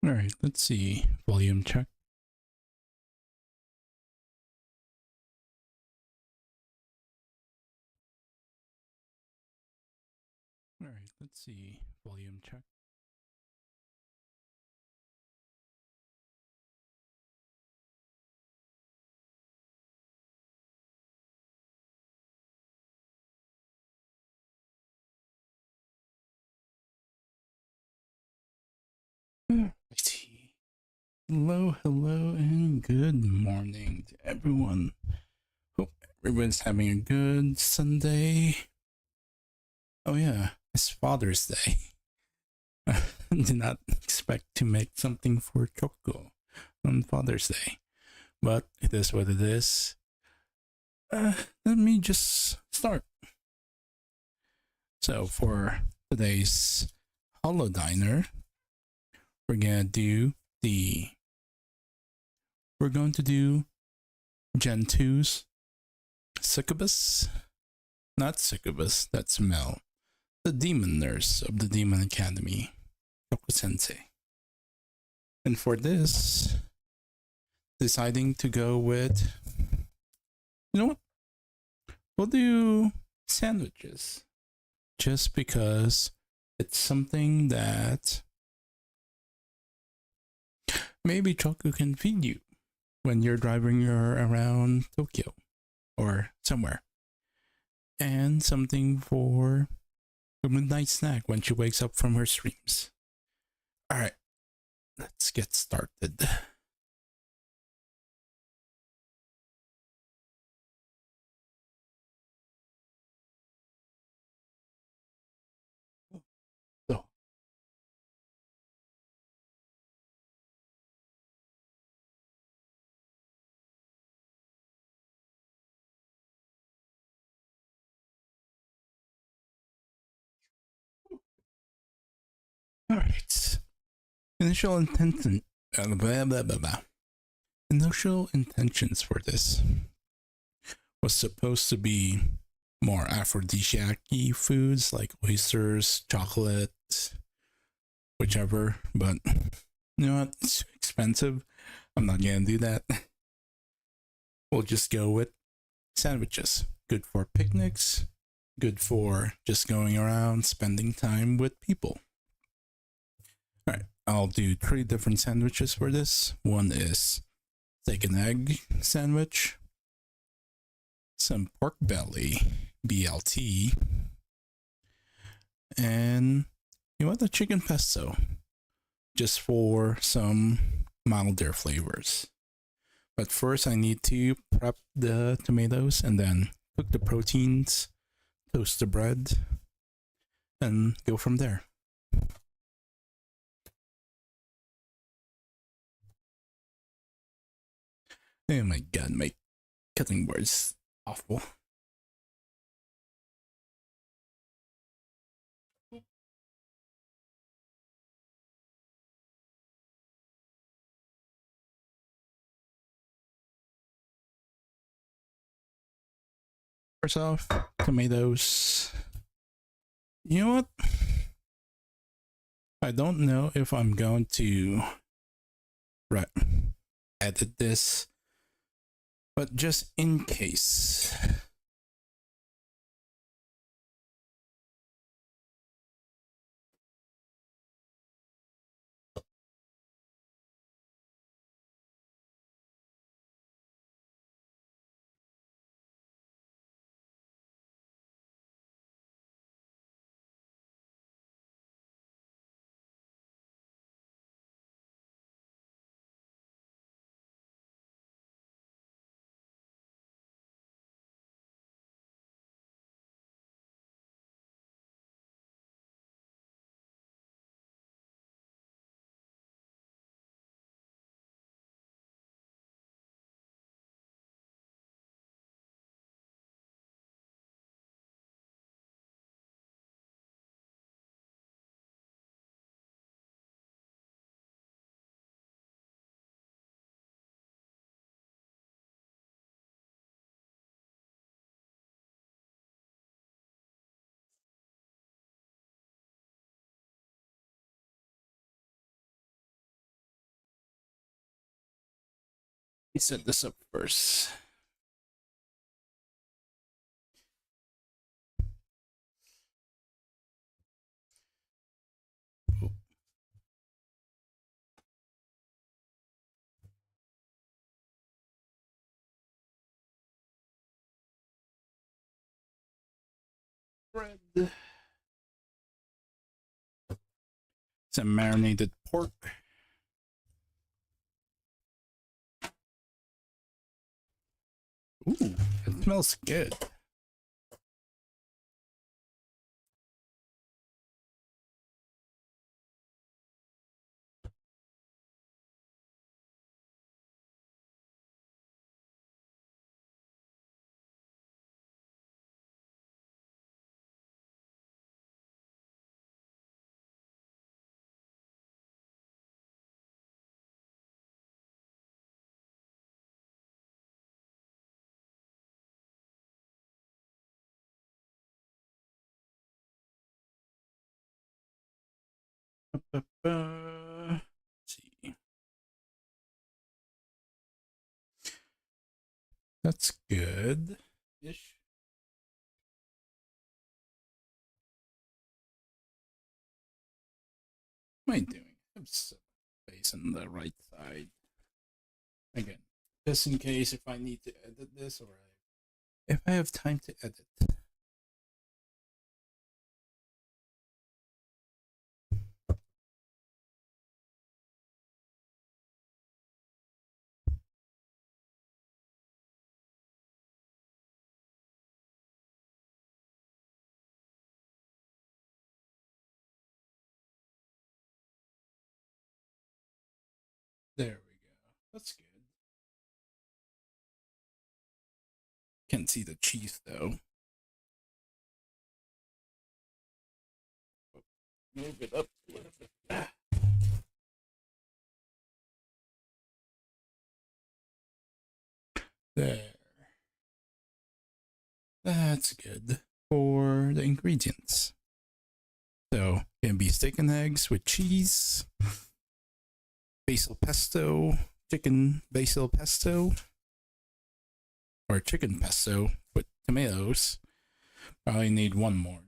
All right, let's see. Volume check. All right, let's see. Volume check. I see. Hello, hello, and good morning to everyone. Hope everyone's having a good Sunday. Oh yeah, it's Father's Day. I did not expect to make something for Choco on Father's Day, but it is what it is. Let me just start. So for today's Holodiner, we're gonna do the we're going to do Gen 2's Succubus, not Succubus, that's Mel, the demon nurse of the Demon Academy, Choco Sensei. And for this, deciding to go with, you know what? We'll do sandwiches. Just because it's something that maybe Choco can feed you when you're driving around Tokyo or somewhere. And something for a midnight snack when she wakes up from her streams. Alright, let's get started. So, alright. Initial intention. Blah, blah, blah, blah. Initial intentions for this was supposed to be more aphrodisiac-y foods like oysters, chocolate, whichever, but you know what? It's expensive. I'm not gonna do that. We'll just go with sandwiches. Good for picnics, good for just going around, spending time with people. Alright, I'll do 3 different sandwiches for this. One is steak and egg sandwich, some pork belly, BLT, and you want the chicken pesto, just for some milder flavors. But first I need to prep the tomatoes and then cook the proteins, toast the bread, and go from there. Oh my god, my cutting board's awful. First off, tomatoes. You know what? I don't know if I'm going to edit this, but just in case. me set this up first. Bread. Some marinated pork. Ooh, it smells good. Let's see. That's good. Ish. What am I doing? I'm facing the right side. Again, just in case if I need to edit this or if I have time to edit. There we go. That's good. Can't see the cheese though. Move it up a little bit. There. That's good for the ingredients. So, gonna be steak and eggs with cheese, basil pesto, chicken basil pesto, or chicken pesto with tomatoes. Probably need one more.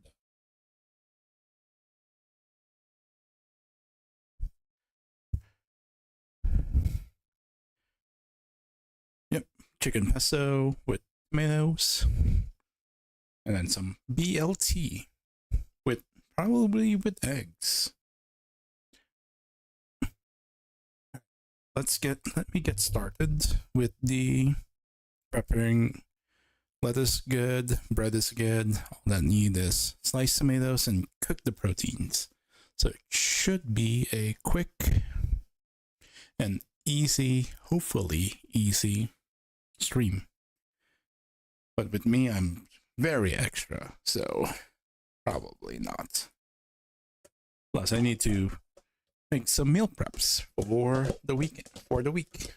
Yep, chicken pesto with tomatoes, and then some BLT with probably with eggs. Let me get started with the preparing. Lettuce good, bread is good. All that need is slice tomatoes and cook the proteins. So it should be a quick and easy, hopefully easy stream. But with me, I'm very extra, so probably not. Plus, I need to make some meal preps for the weekend, for the week.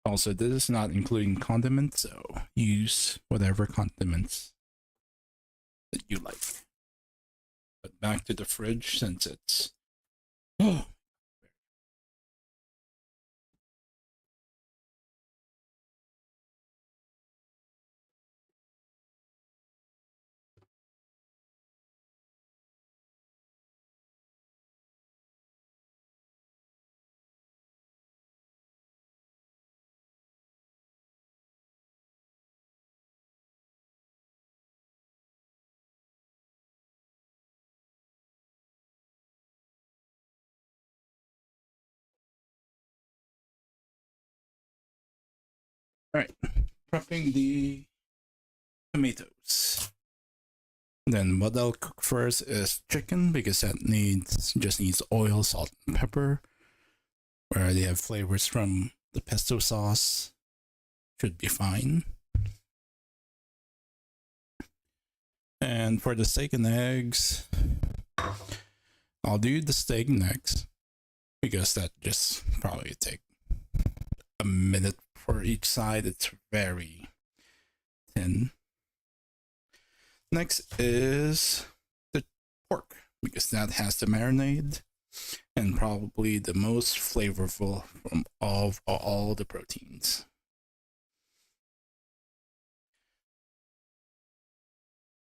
Also, this is not including condiments, so use whatever condiments that you like. But back to the fridge since it's all right. Prepping the tomatoes. Then what I'll cook first is chicken because that just needs oil, salt, and pepper. Where they have flavors from the pesto sauce, should be fine. And for the steak and eggs, I'll do the steak and eggs. because that just probably take a minute for each side. It's very thin. Next is the pork, because that has the marinade and probably the most flavorful from all the proteins.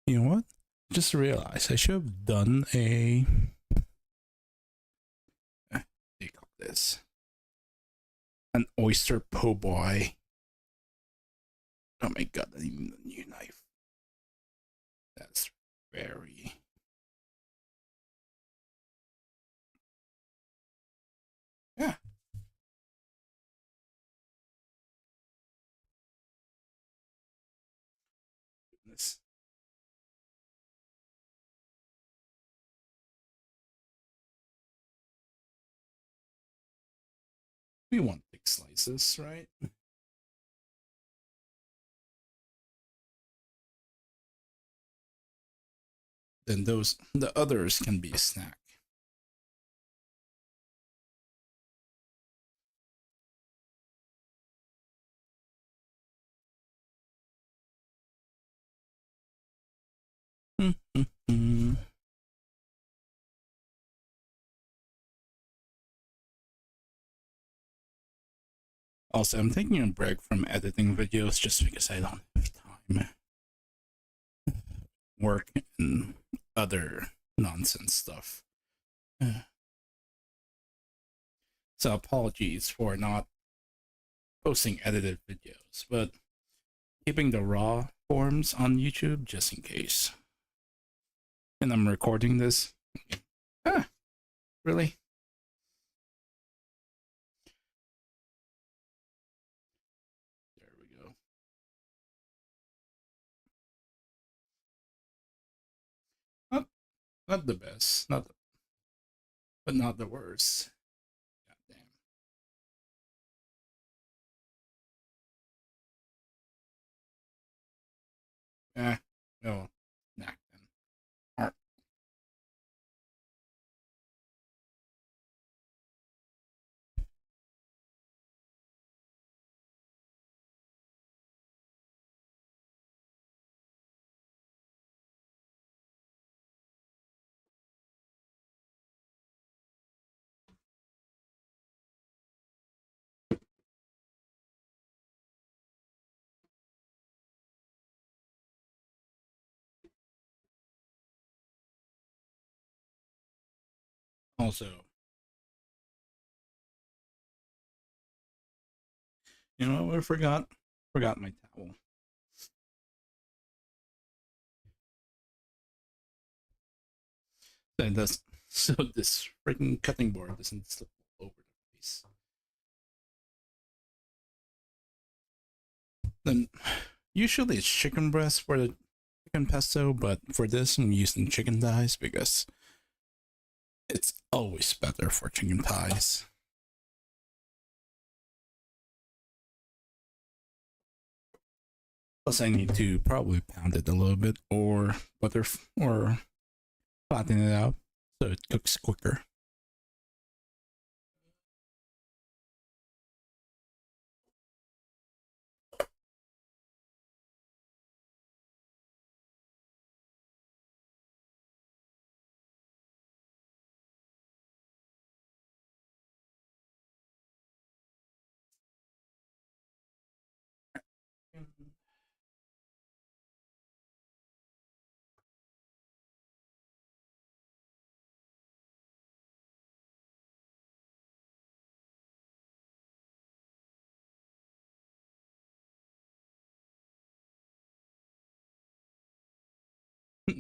You know what? Just realized I should have done a. What do you call this? An oyster po' boy. Oh my god, I need a new knife. That's very. Yeah. Goodness. We want big slices, right? Then the others can be a snack. Also, I'm taking a break from editing videos just because I don't have time. Work and other nonsense stuff. So apologies for not posting edited videos, but keeping the raw forms on YouTube just in case. And I'm recording this. Ah, really? There we go. Not not the best, but not the worst. God damn. No, snack then. Alright. Also, you know what? I forgot my towel. So this so this freaking cutting board doesn't slip all over the place. Then usually it's chicken breast for the chicken pesto, but for this I'm using chicken thighs because it's always better for chicken thighs. Plus, I need to probably pound it a little bit or butter or flatten it out so it cooks quicker.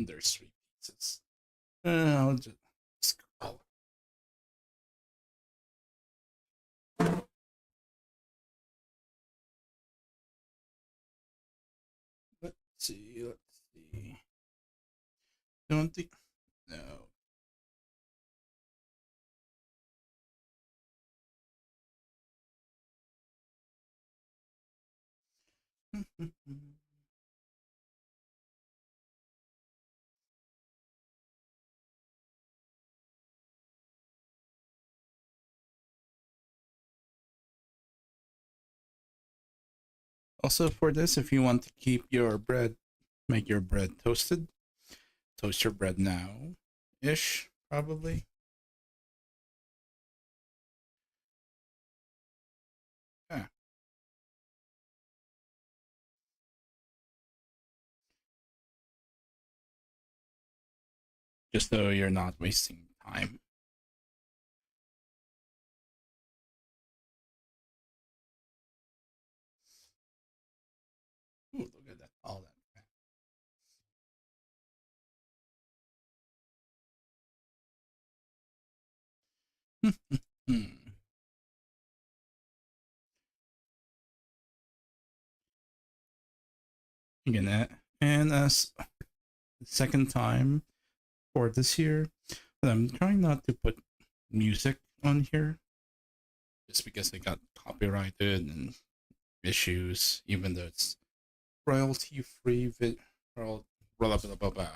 There's three pieces. I'll just call it. Let's see. Let's see. Don't think. No. Also, for this, if you want to keep your bread, make your bread toasted. Toast your bread now, ish, probably. Yeah. Just so you're not wasting time. Ooh, look at that. All that. Again, that. And second time for this year, I'm trying not to put music on here just because they got copyrighted and issues, even though it's royalty free blah, blah, blah, blah,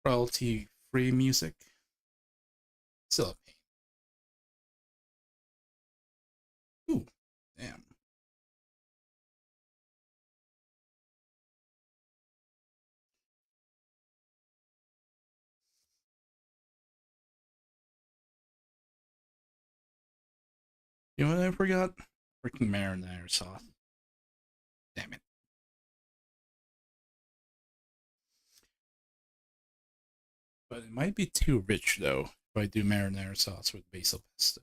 royalty free music. Still a pain. Ooh, damn. You know what I forgot? Freaking marinara sauce. Damn it. But it might be too rich though if I do marinara sauce with basil pesto.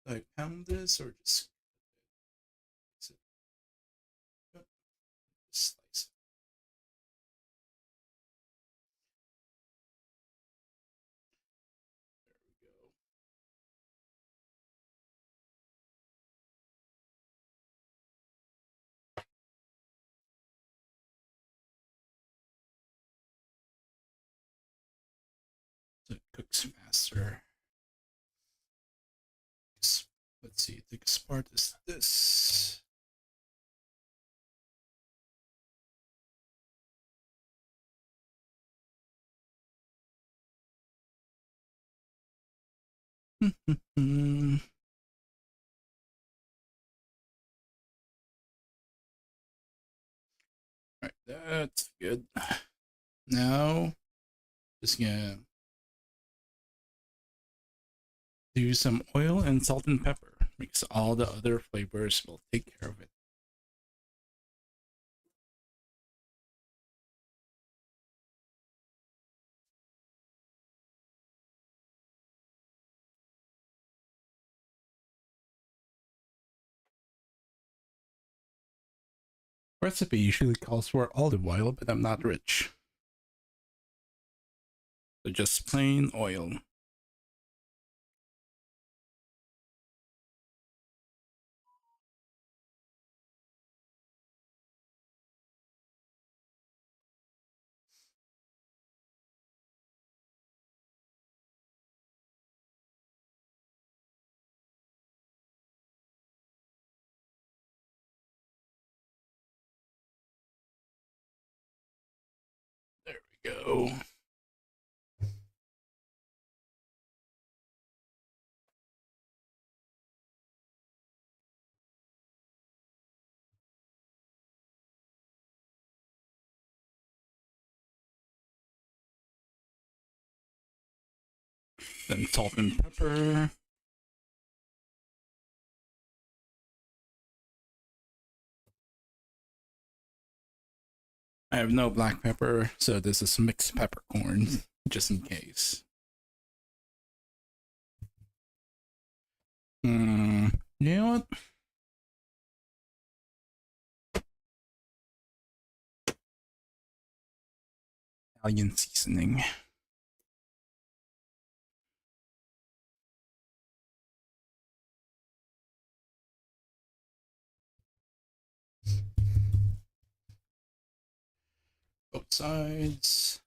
Do I pound this or just slice it? There we go. So it cooks faster. Let's see, the biggest part is this. Right, that's good. Now, just gonna do some oil and salt and pepper because all the other flavors will take care of it. Recipe usually calls for olive oil, but I'm not rich. So just plain oil. There we go. Then salt and pepper. I have no black pepper, so this is mixed peppercorn, just in case. You know what? Italian seasoning. Both sides.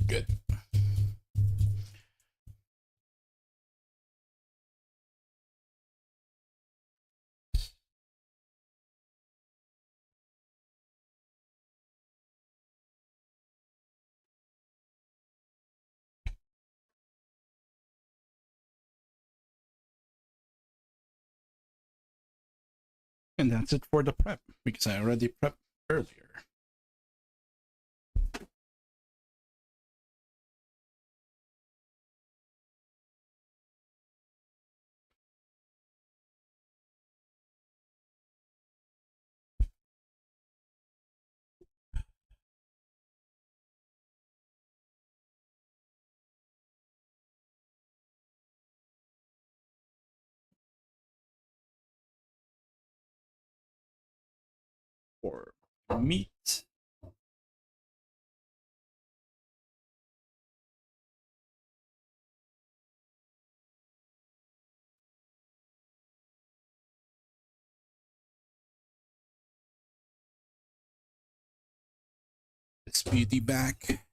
Good. And that's it for the prep, because I already prepped earlier. For meat, this beauty back.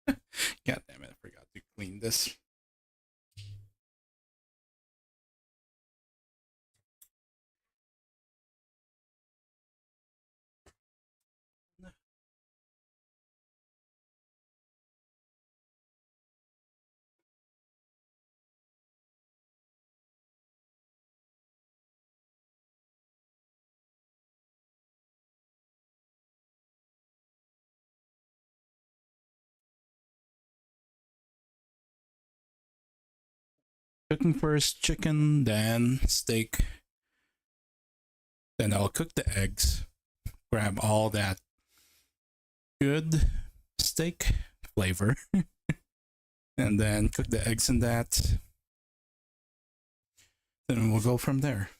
God damn it, I forgot to clean this. Cooking first chicken, then steak. Then I'll cook the eggs, grab all that good steak flavor, and then cook the eggs in that. Then we'll go from there.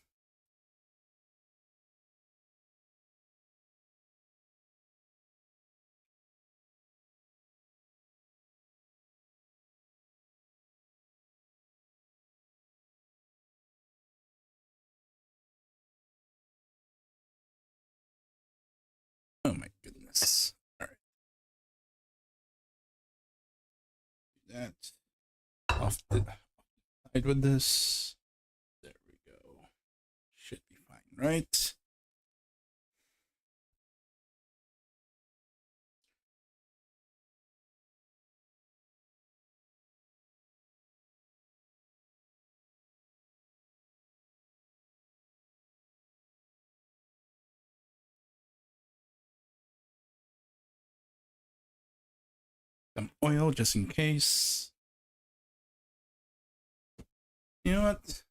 Oh my goodness. All right. Do that. Off the side with this. There we go. Should be fine, right? Some oil just in case. You know what?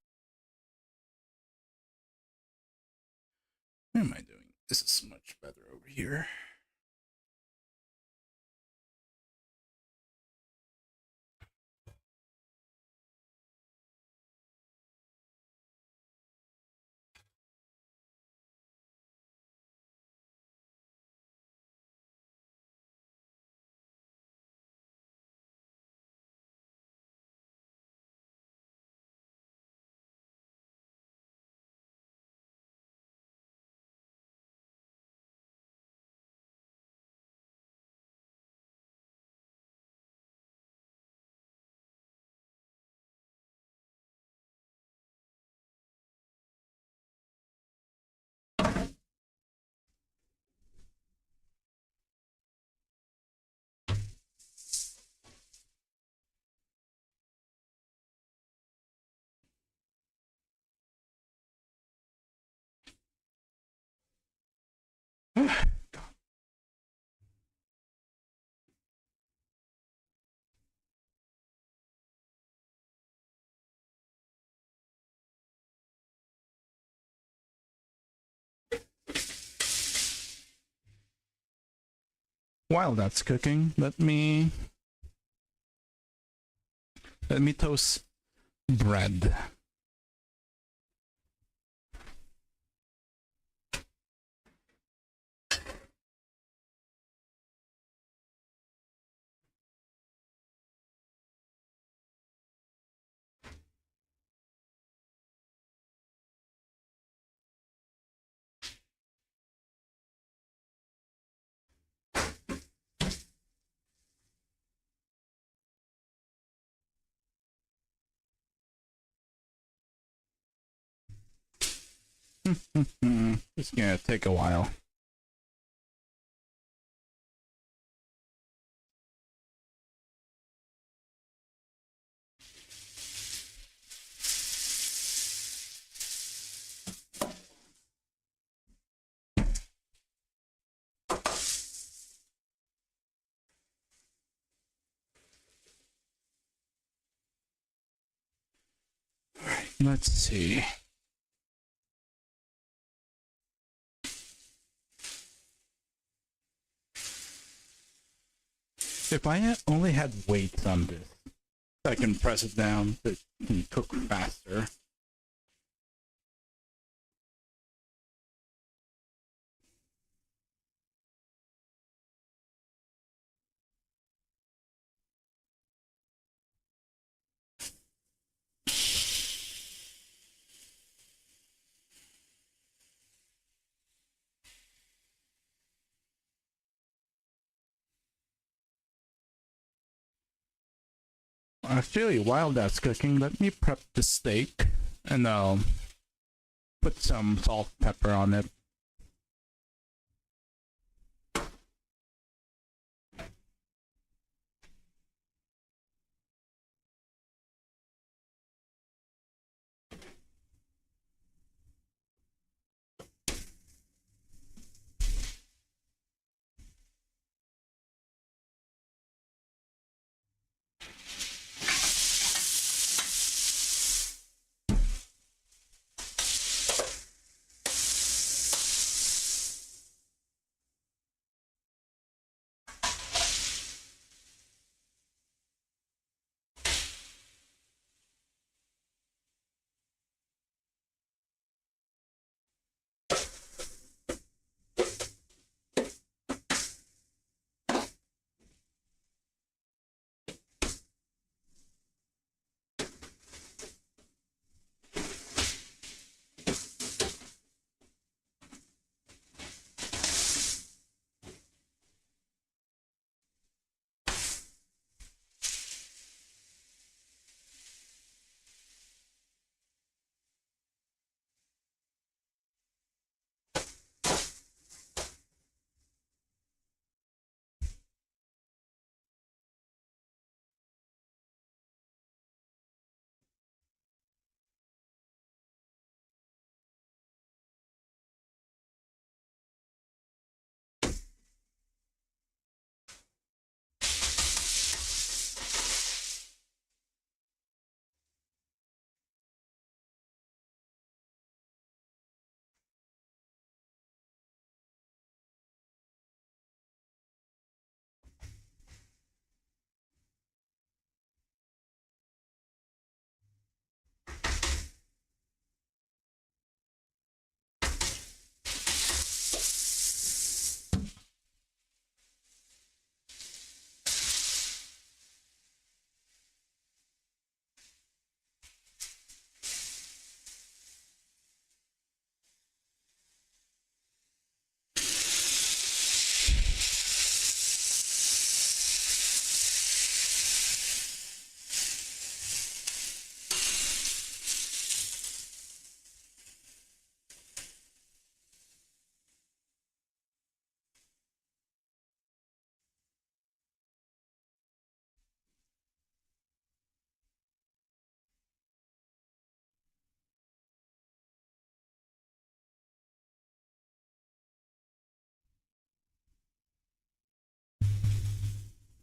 What am I doing? This is much better over here. While that's cooking, let me toast bread. It's gonna take a while. Let's see. If I only had weights on this, I can press it down, it can cook faster. Actually, while that's cooking, let me prep the steak and I'll put some salt, pepper on it.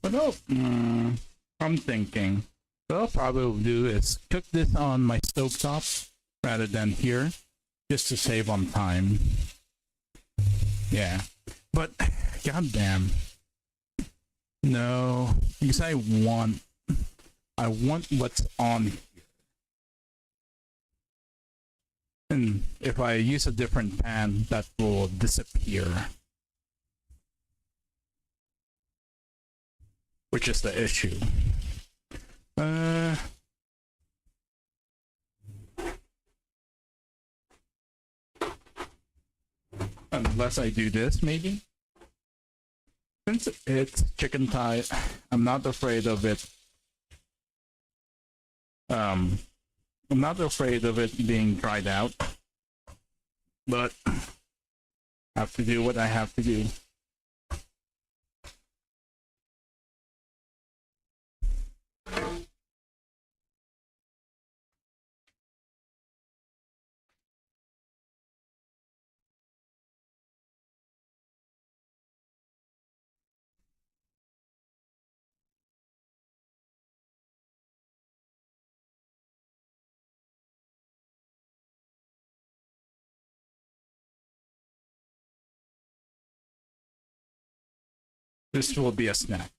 But no, I'm thinking what I'll probably do is cook this on my stovetop rather than here, just to save on time. Yeah, but goddamn, no, because I want what's on here, and if I use a different pan, that will disappear. Which is the issue. Unless I do this, maybe? Since it's chicken thigh, I'm not afraid of it. I'm not afraid of it being dried out. but I have to do what I have to do. This will be a snack.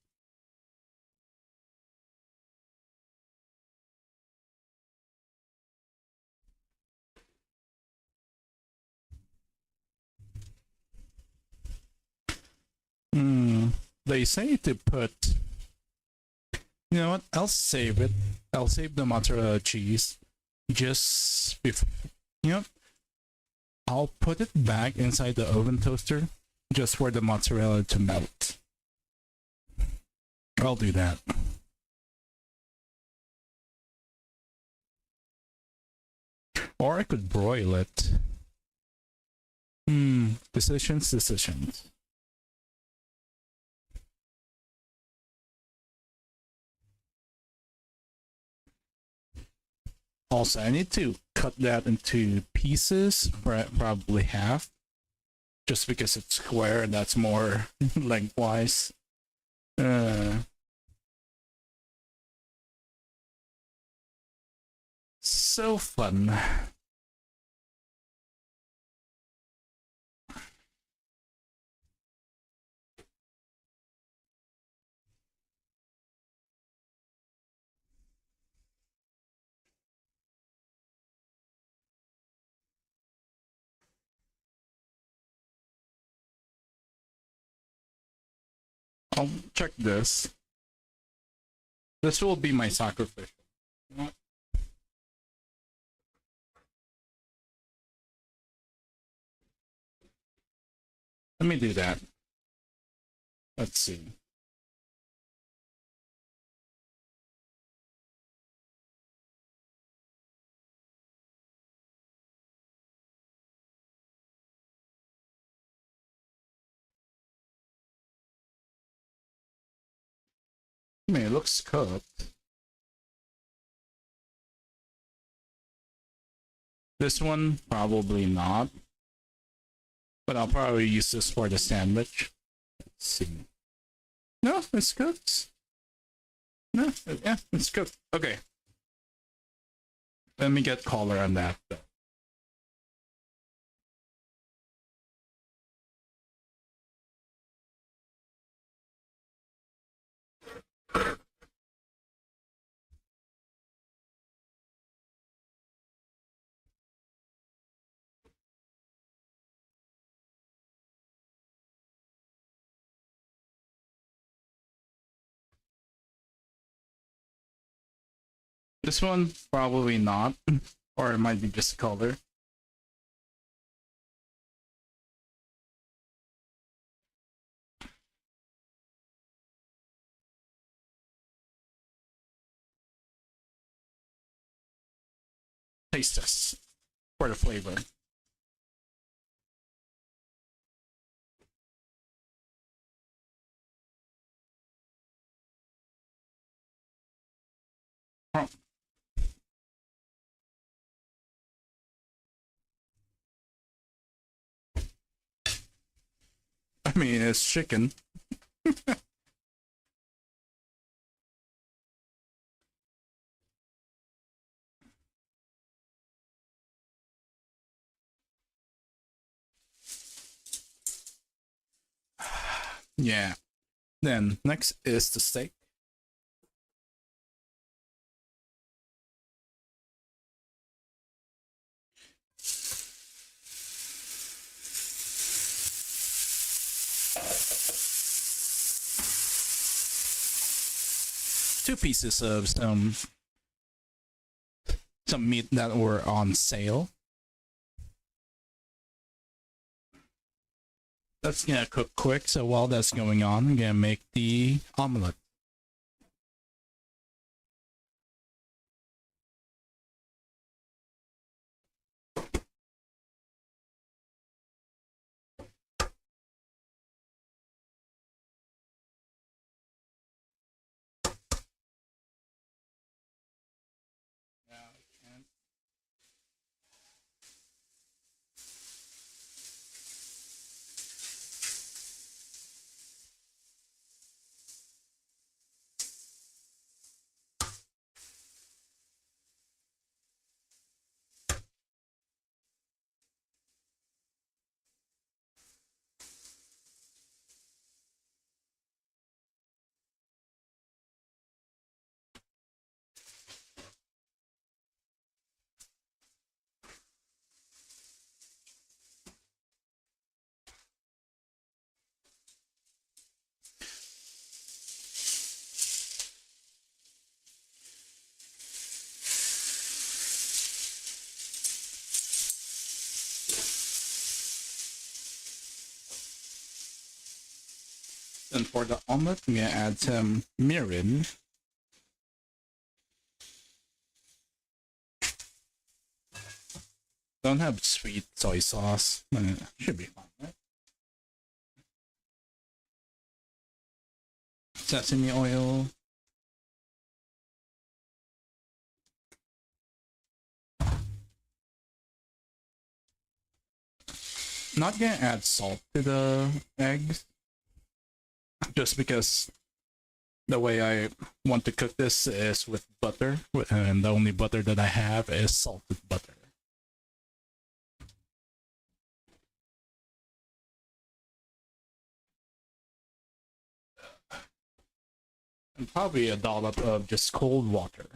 They say to put. You know what? I'll save it. I'll save the mozzarella cheese. Just before. You know, I'll put it back inside the oven toaster just for the mozzarella to melt. I'll do that. Or I could broil it. Decisions. Also, I need to cut that into pieces, probably half. Just because it's square, that's more lengthwise. So fun. I'll check this. This will be my sacrificial. Let me do that. Let's see. I mean, it looks cooked. This one, probably not. But I'll probably use this for the sandwich. Let's see. No, it's cooked. No, yeah, it's cooked. Okay. Let me get color on that, though. This one, probably not. Or it might be just color. Taste test for the flavor. Oh. I mean, it's chicken. Yeah. Then next is the steak. Two pieces of some meat that were on sale. That's gonna cook quick, so while that's going on, I'm gonna make the omelet. Then for the omelet, I'm gonna add some mirin. Don't have sweet soy sauce. Should be fine, right? Sesame oil. Not gonna add salt to the eggs, just because the way I want to cook this is with butter, and the only butter that I have is salted butter. And probably a dollop of just cold water.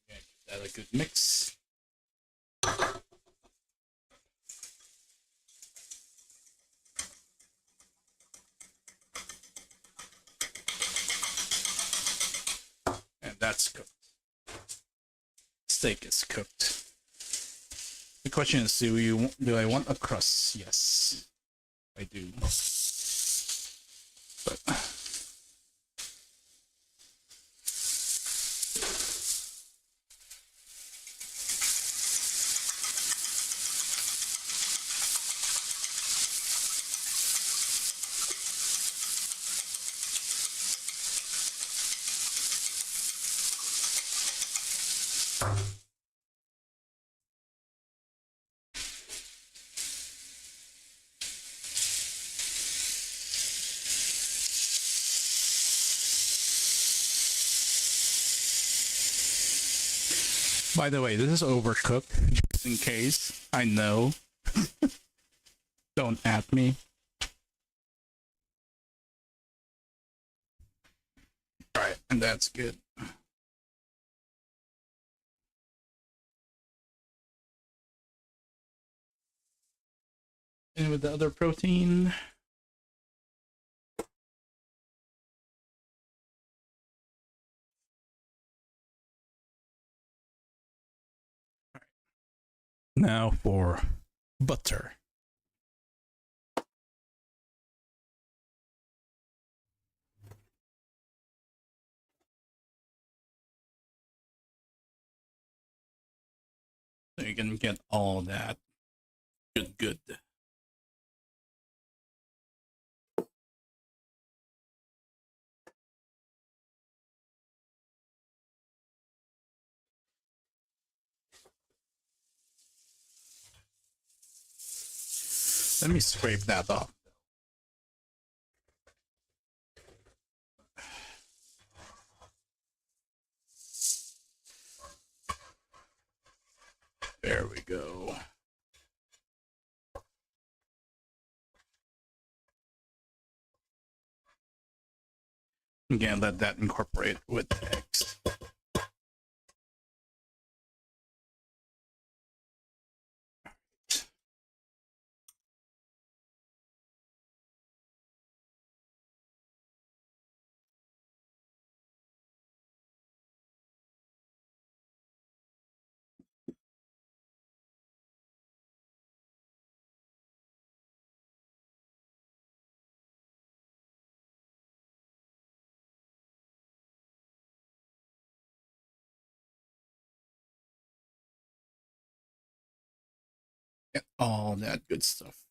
Give that a good mix. And that's cooked. Steak is cooked. The question is, do I want a crust? Yes, I do. But by the way, this is overcooked, just in case. I know. Don't at me. Alright, and that's good. And with the other protein. Now for butter. So you can get all that good. Let me scrape that off. There we go. Again, let that incorporate with the eggs. Get all that good stuff.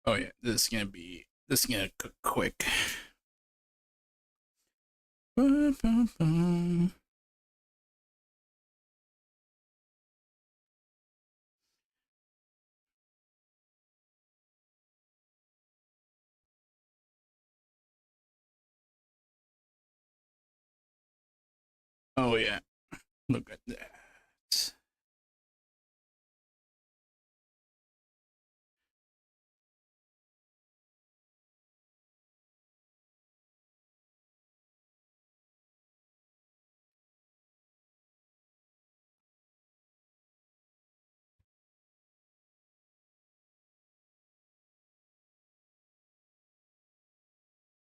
Oh yeah, this is gonna cook quick. Oh yeah, look at that.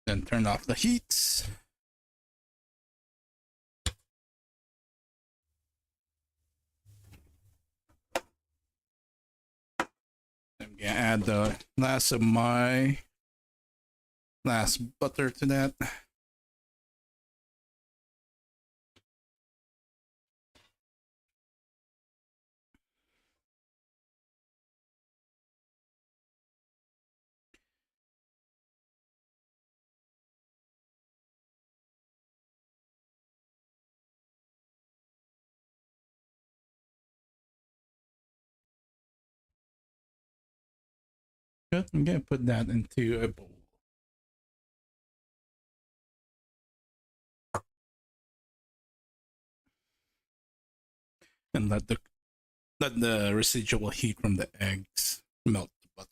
Then turn off the heat. I'm gonna add the last of my last butter to that. Good. I'm gonna put that into a bowl. And let the residual heat from the eggs melt the butter.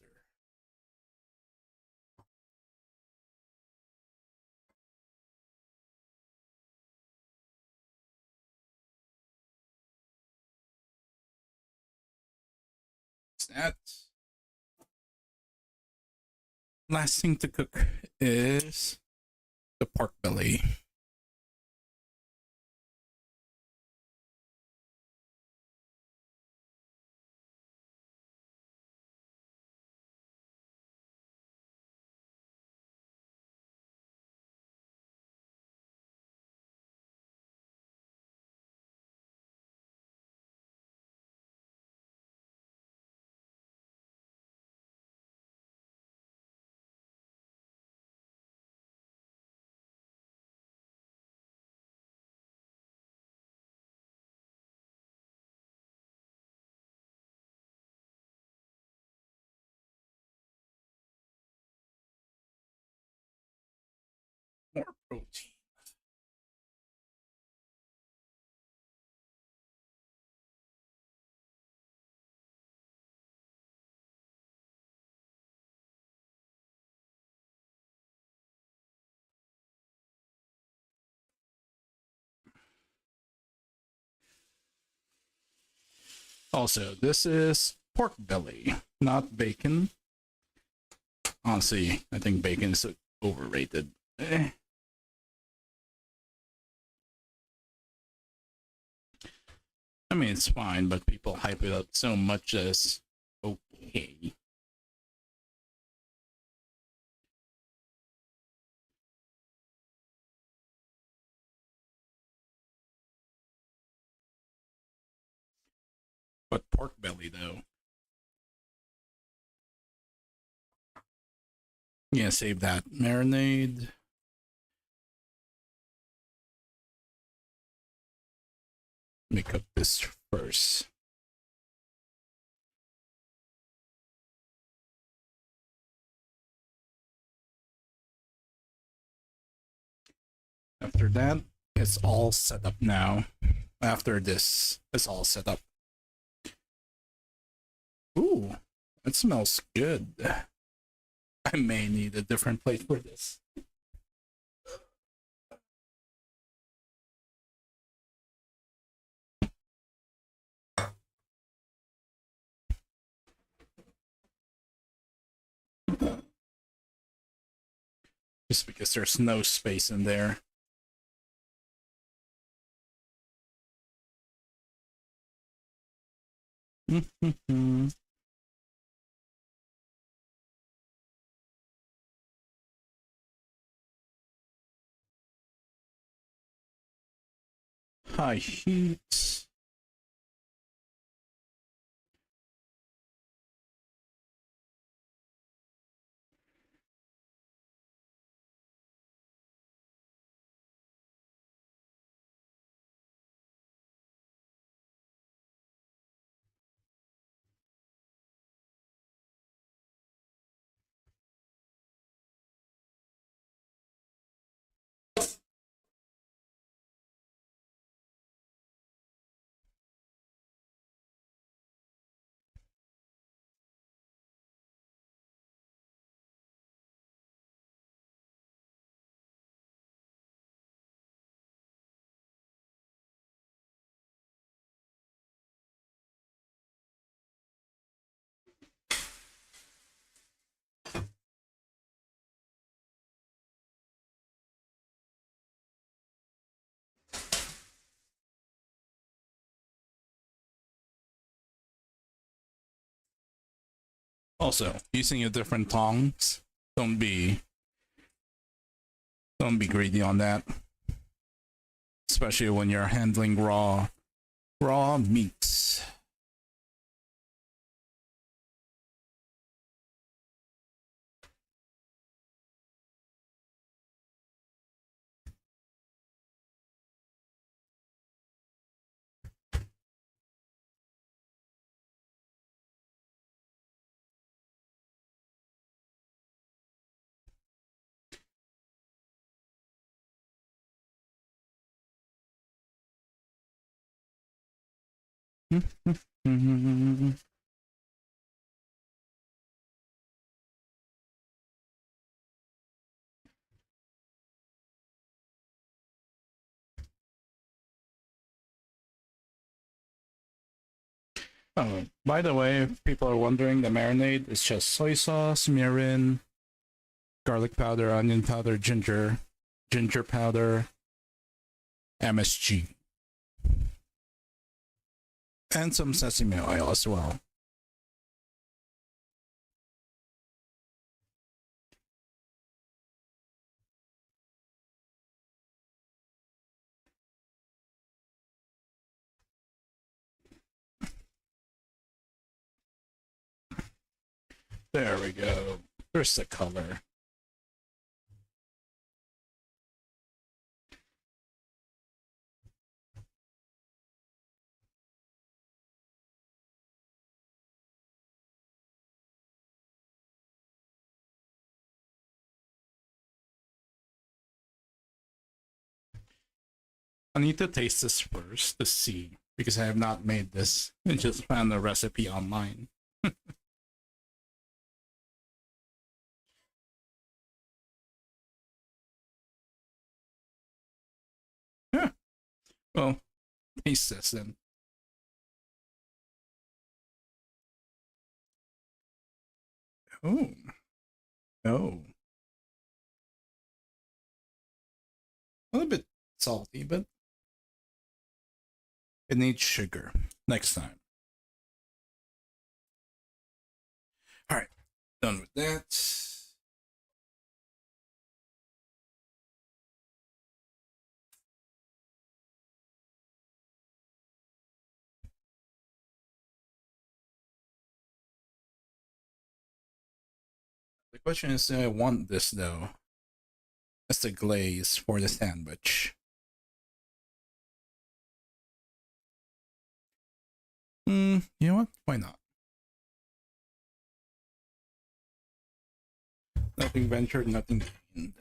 That. Last thing to cook is the pork belly. More protein. Also, this is pork belly, not bacon. Honestly, I think bacon is overrated. I mean, it's fine, but people hype it up so much as okay. But pork belly, though. Yeah, save that marinade. Let me cook this first. After that, it's all set up now. After this, it's all set up. Ooh, it smells good. I may need a different plate for this. Just because there's no space in there. High heat. Also, using a different tongs. Don't be greedy on that. Especially when you're handling raw meats. Oh, by the way, if people are wondering, the marinade is just soy sauce, mirin, garlic powder, onion powder, ginger powder, MSG, and some sesame oil as well. There we go. There's the color. I need to taste this first to see, because I have not made this. I just found the recipe online. Yeah. Well, taste this then. Oh. Oh. A little bit salty, but it needs sugar next time. Alright, done with that. The question is, do I want this though? As the glaze for the sandwich. You know what? Why not? Nothing ventured, nothing gained.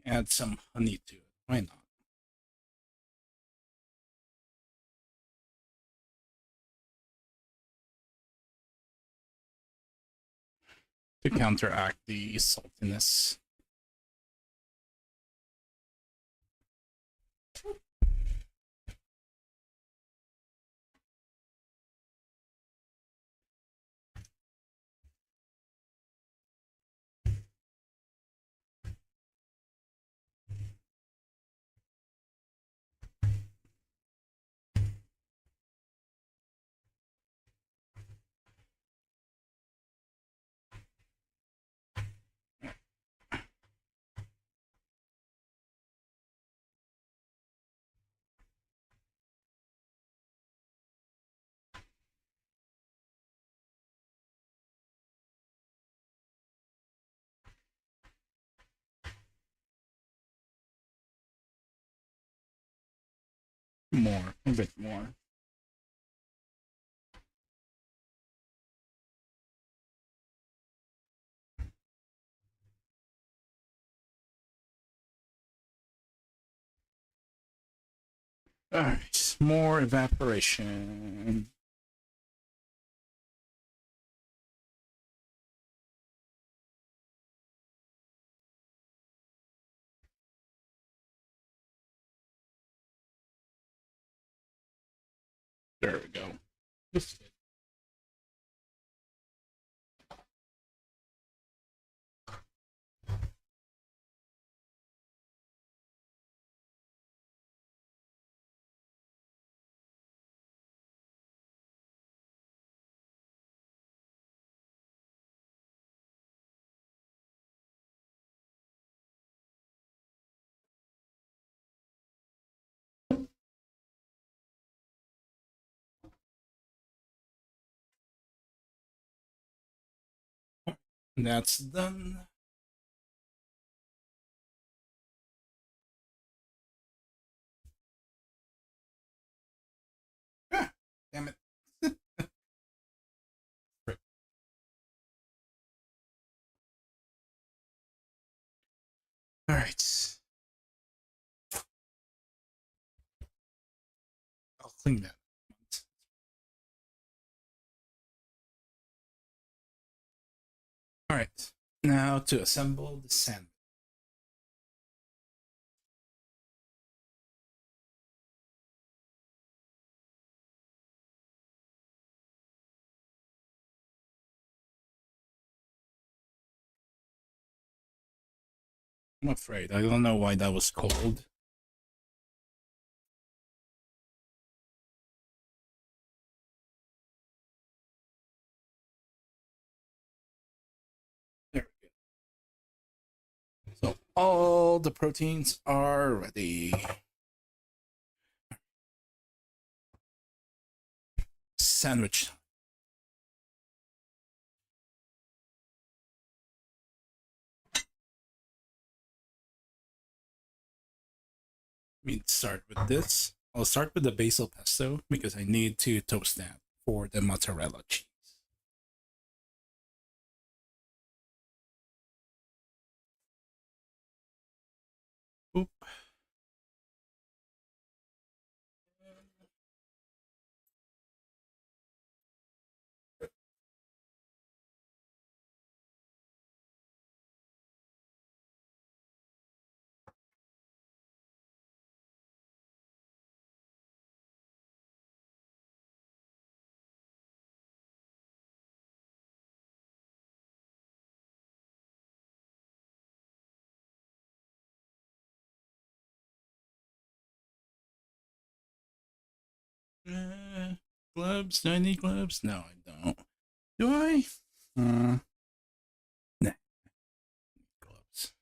Add some honey to it. Why not? To counteract the saltiness. More, a bit more. Alright, more evaporation. There we go. Just that's done. Ah, damn it. All right. I'll clean that. All right. Now to assemble the sandwich. I'm afraid. I don't know why that was cold. There we go. So all the proteins are ready. Sandwich. Let me start with this. I'll start with the basil pesto because I need to toast that for the mozzarella cheese. Oop. Gloves? Do I need gloves? No, I don't. Do I? Nah. Gloves.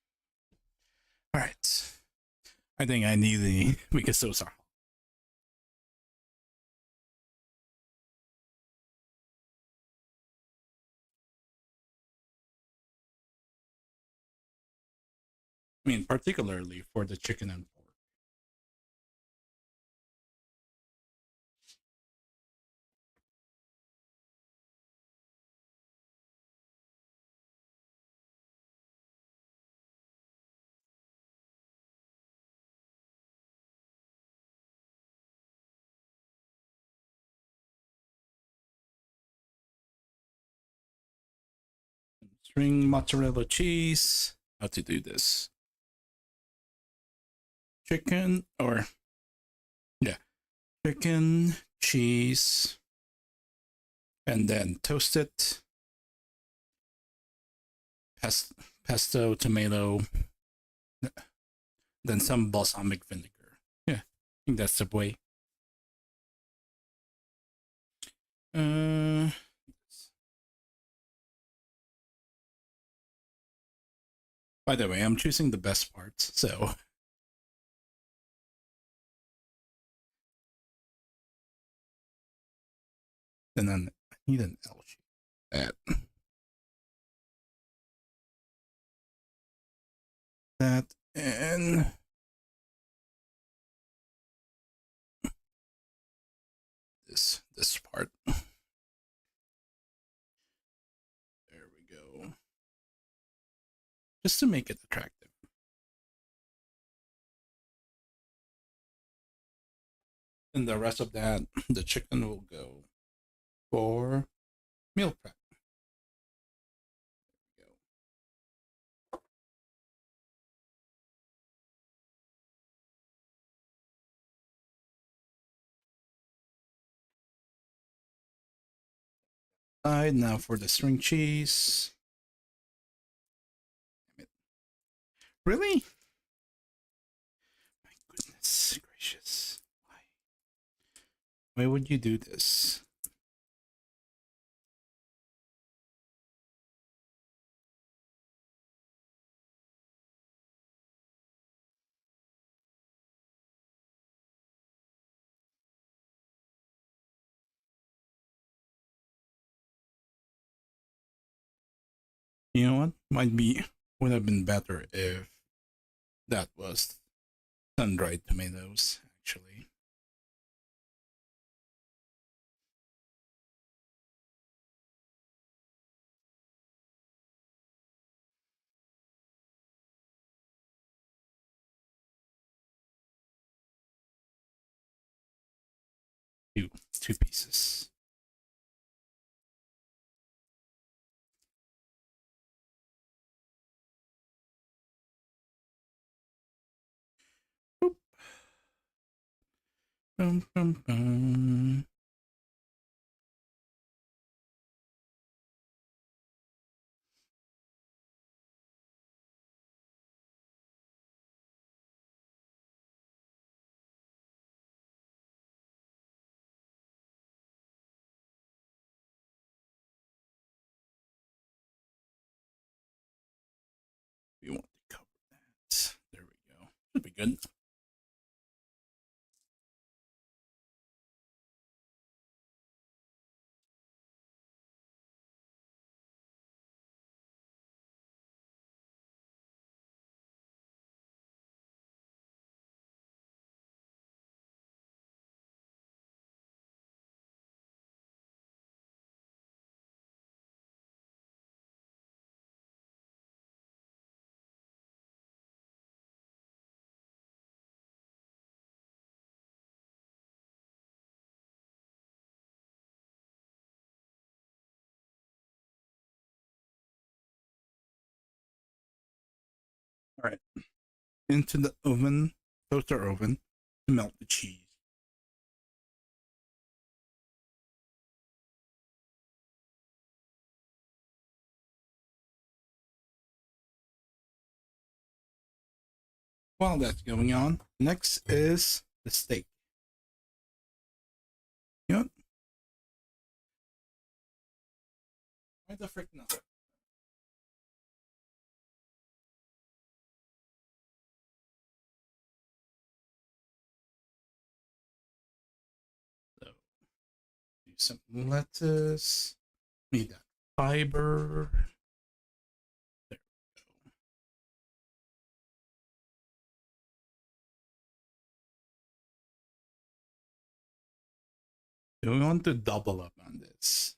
All right. I think I need the because those are. I mean, particularly for the chicken and pork. String mozzarella cheese. How to do this? Chicken or yeah, chicken, cheese, and then toast it. Pesto, tomato, then some balsamic vinegar. Yeah, I think that's the way. Uh, by the way, I'm choosing the best parts, so. And then I need an L shape. That. That and this part. There we go. Just to make it attractive. And the rest of that, the chicken will go for meal prep. There we go. side. Now for the string cheese. Really? My goodness gracious. Why? Why would you do this? You know what? Would have been better if that was sun-dried tomatoes, actually. Two pieces. Boop. Bum, bum, bum. We want to cover that. There we go. Should be good. All right. Into the oven, toaster oven, to melt the cheese. While that's going on, next is the steak. You know what? Why the frick not? So, do some lettuce. Need that fiber. There we go. Do we want to double up on this?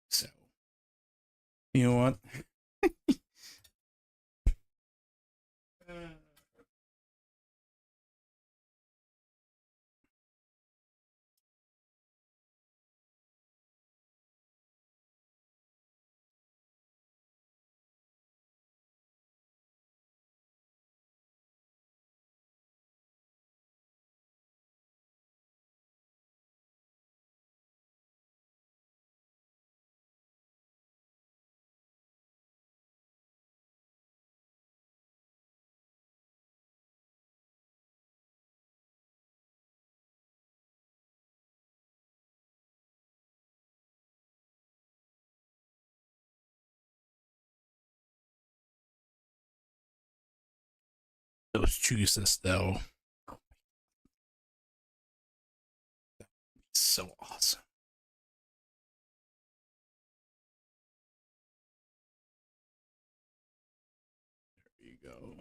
So, you know what? Those juices, though, so awesome. There you go.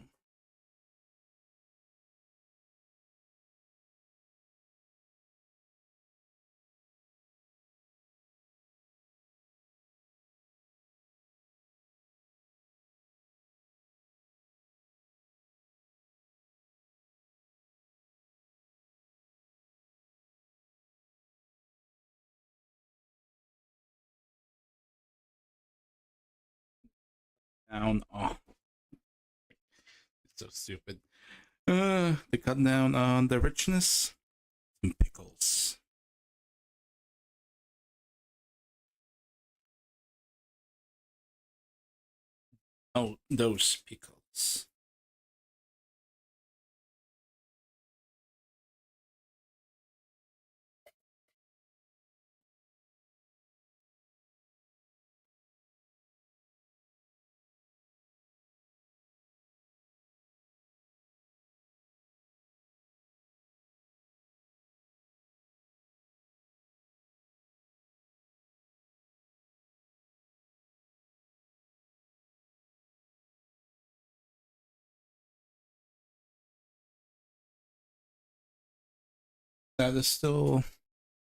Down. Oh, it's so stupid. To cut down on the richness, some pickles. Oh, those pickles. That is still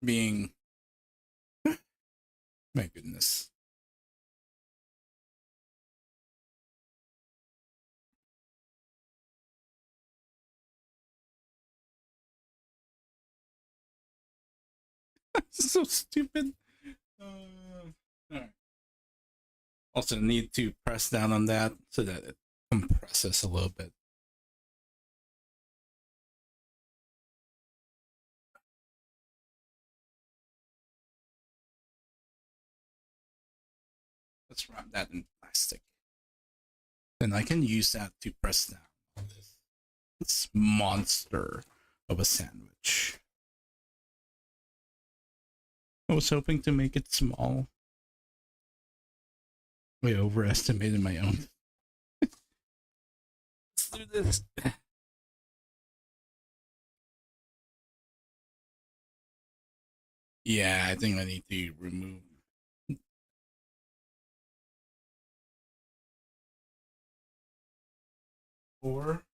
being. My goodness. So stupid. Alright. Also, need to press down on that so that it compresses a little bit. Let's wrap that in plastic. Then I can use that to press down on this monster of a sandwich. I was hoping to make it small. I overestimated my own. Let's do this. Yeah, I think I need to remove. Or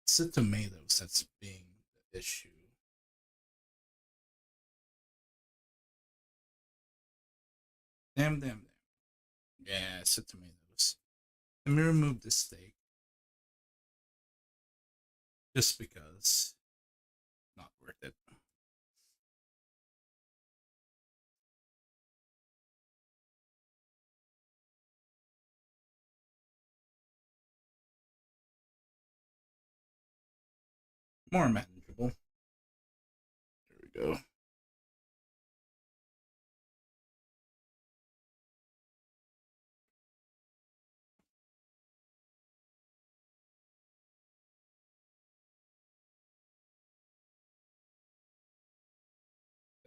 it's the tomatoes that's being the issue. Damn. Yeah, it's the tomatoes. Let me remove this steak. Just because. Not worth it. More manageable. There we go.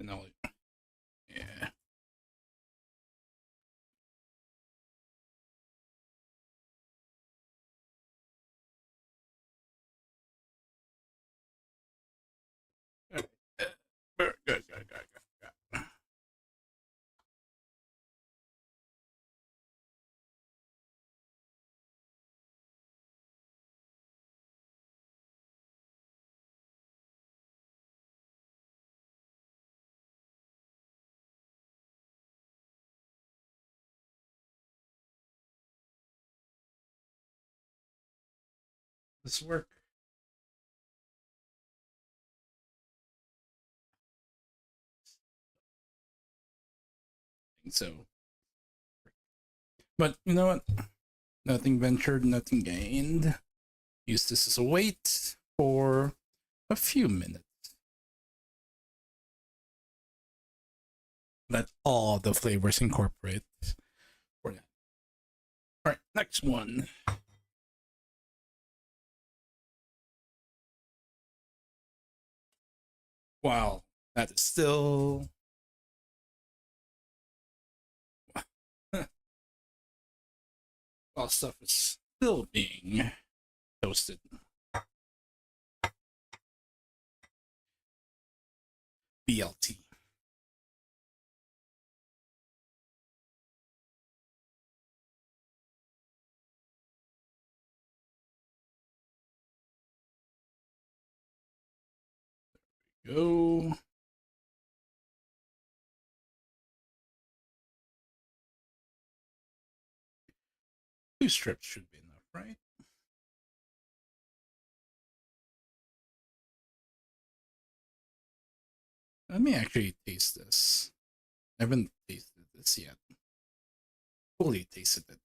And I'll, yeah. Good. This work. So, but you know what? Nothing ventured, nothing gained. Use this as a weight for a few minutes. Let all the flavors incorporate for that. All right, next one. Wow, that is still. All stuff is still being toasted. BLT. Go. Two strips should be enough, right? Let me actually taste this. I haven't tasted this yet. Fully tasted it.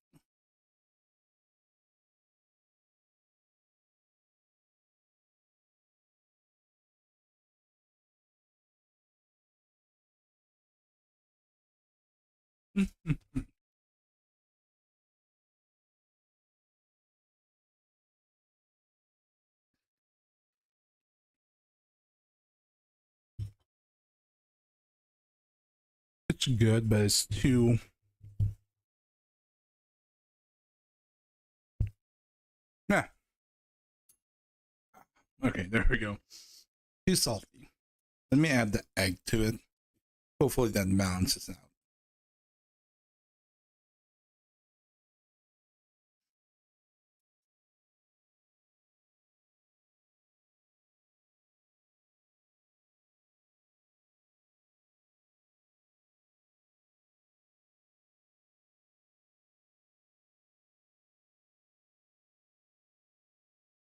It's good, but it's too. Yeah. Okay, there we go. Too salty. Let me add the egg to it. Hopefully that balances out.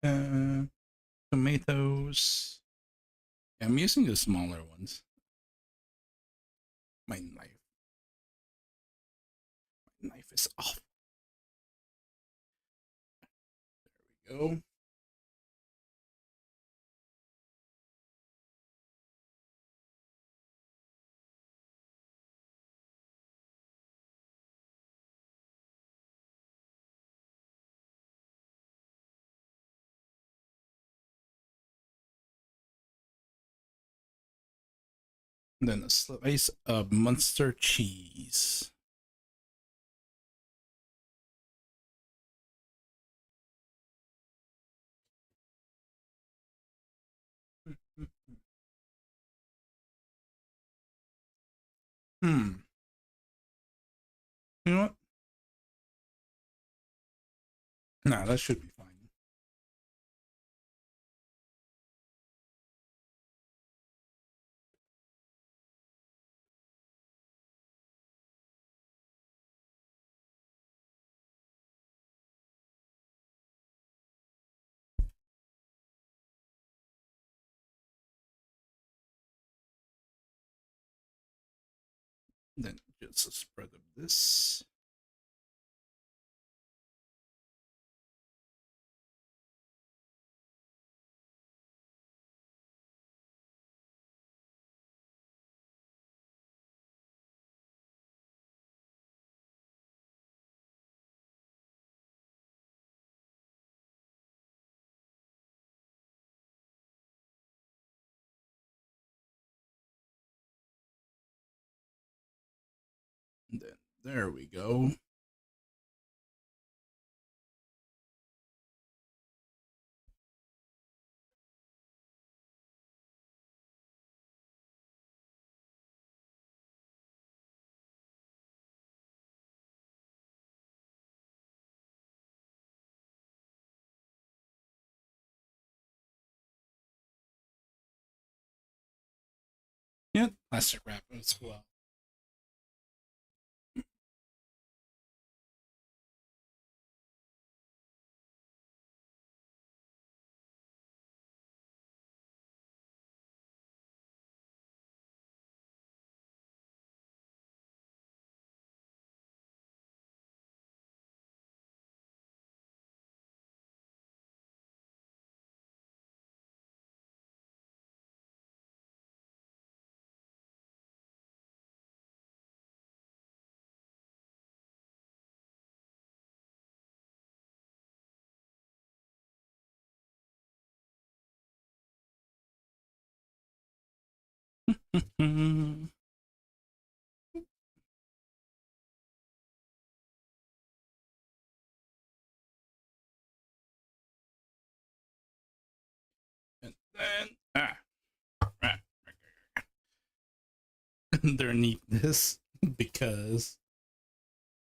Uh, Tomatoes. Yeah, I'm using the smaller ones. My knife is off. There we go. Then a slice of Munster cheese. Hmm. You know what? Nah, that should be fine. Then just a spread of this. And then there we go. Yeah, plastic wrap as well. And then underneath this because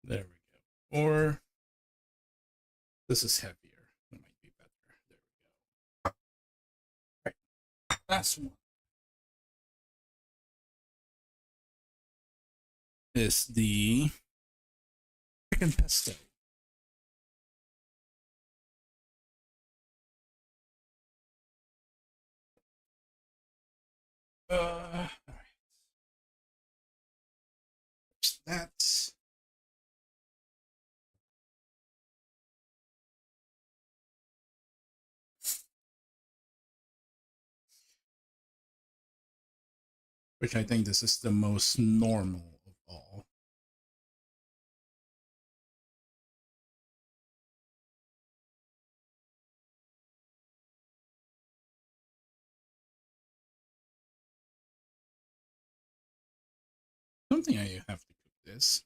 there we go. Or this is heavier. It might be better. There we go. Right. Last one is the chicken pesto. All right. There's that. which I think this is the most normal of all. Something I have to cook this.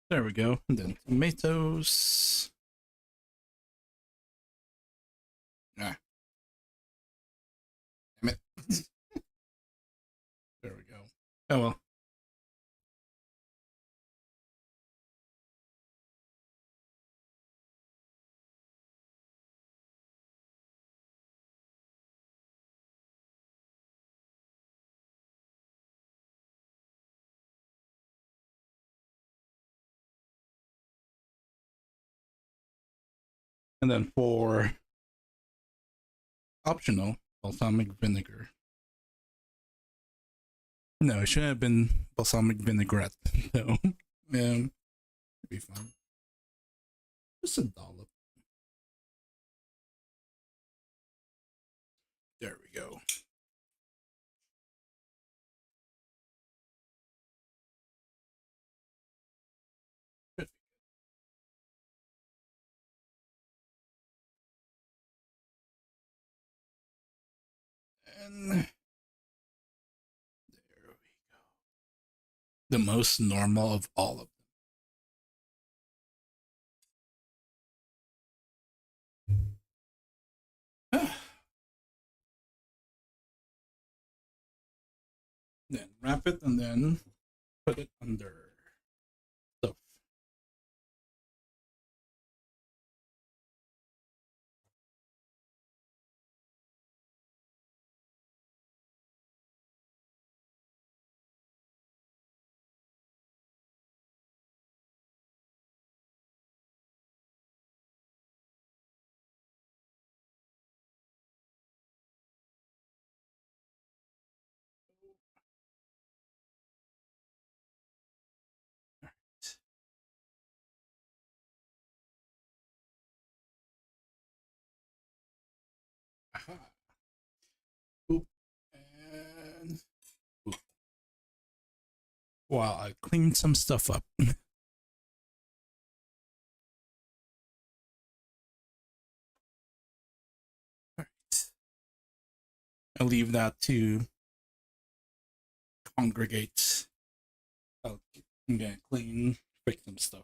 There we go. And then tomatoes. Ah, damn it. There we go. Oh well. And then for optional, balsamic vinegar. No, it should have been balsamic vinaigrette. No. It'd be fine. Just a dollop. There we go. Good. And there we go. The most normal of all of them. Then wrap it and then put it under stuff. Aha. Oop. And oop. Wow, I cleaned some stuff up. Alright. I'll leave that to congregate. I'm gonna clean, fix some stuff.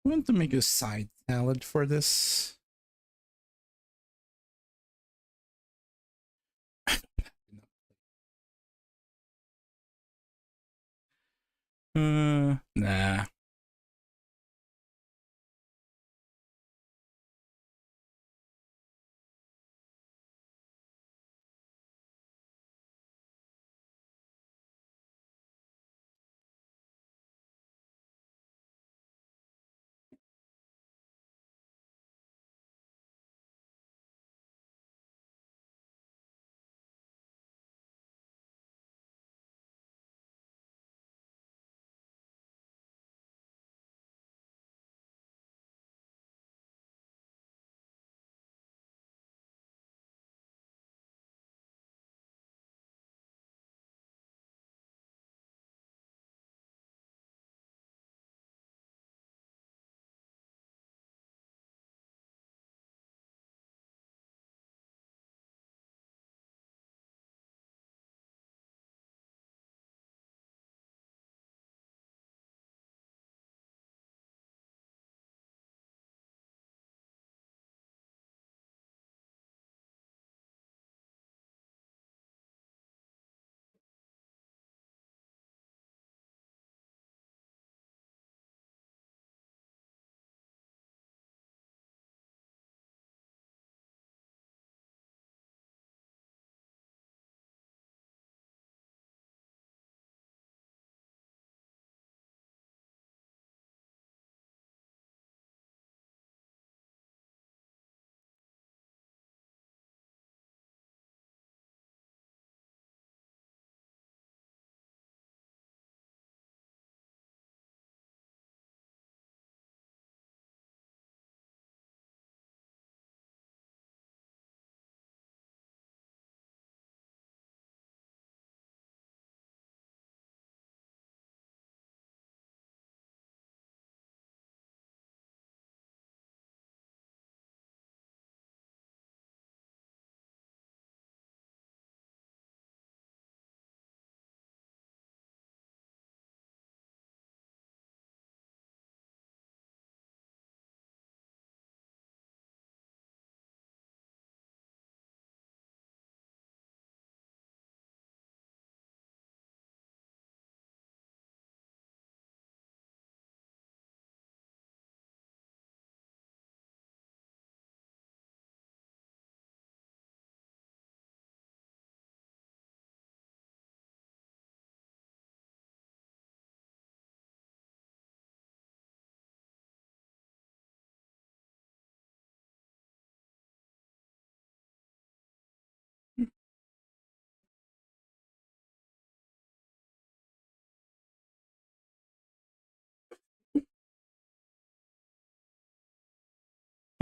I want to make a side salad for this. Nah.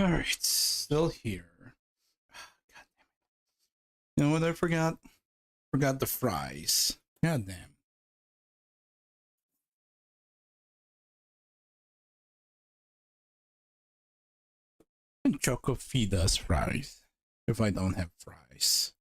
Alright, still here. God damn it. You know what I forgot? Forgot the fries. God damn. And Choco feed us fries if I don't have fries.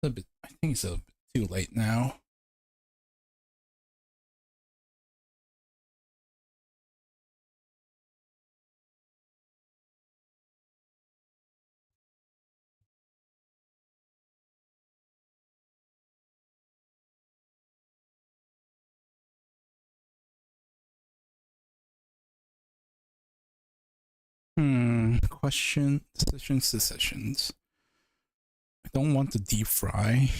A bit. I think it's a bit too late now. Question. Decisions. I don't want to deep fry.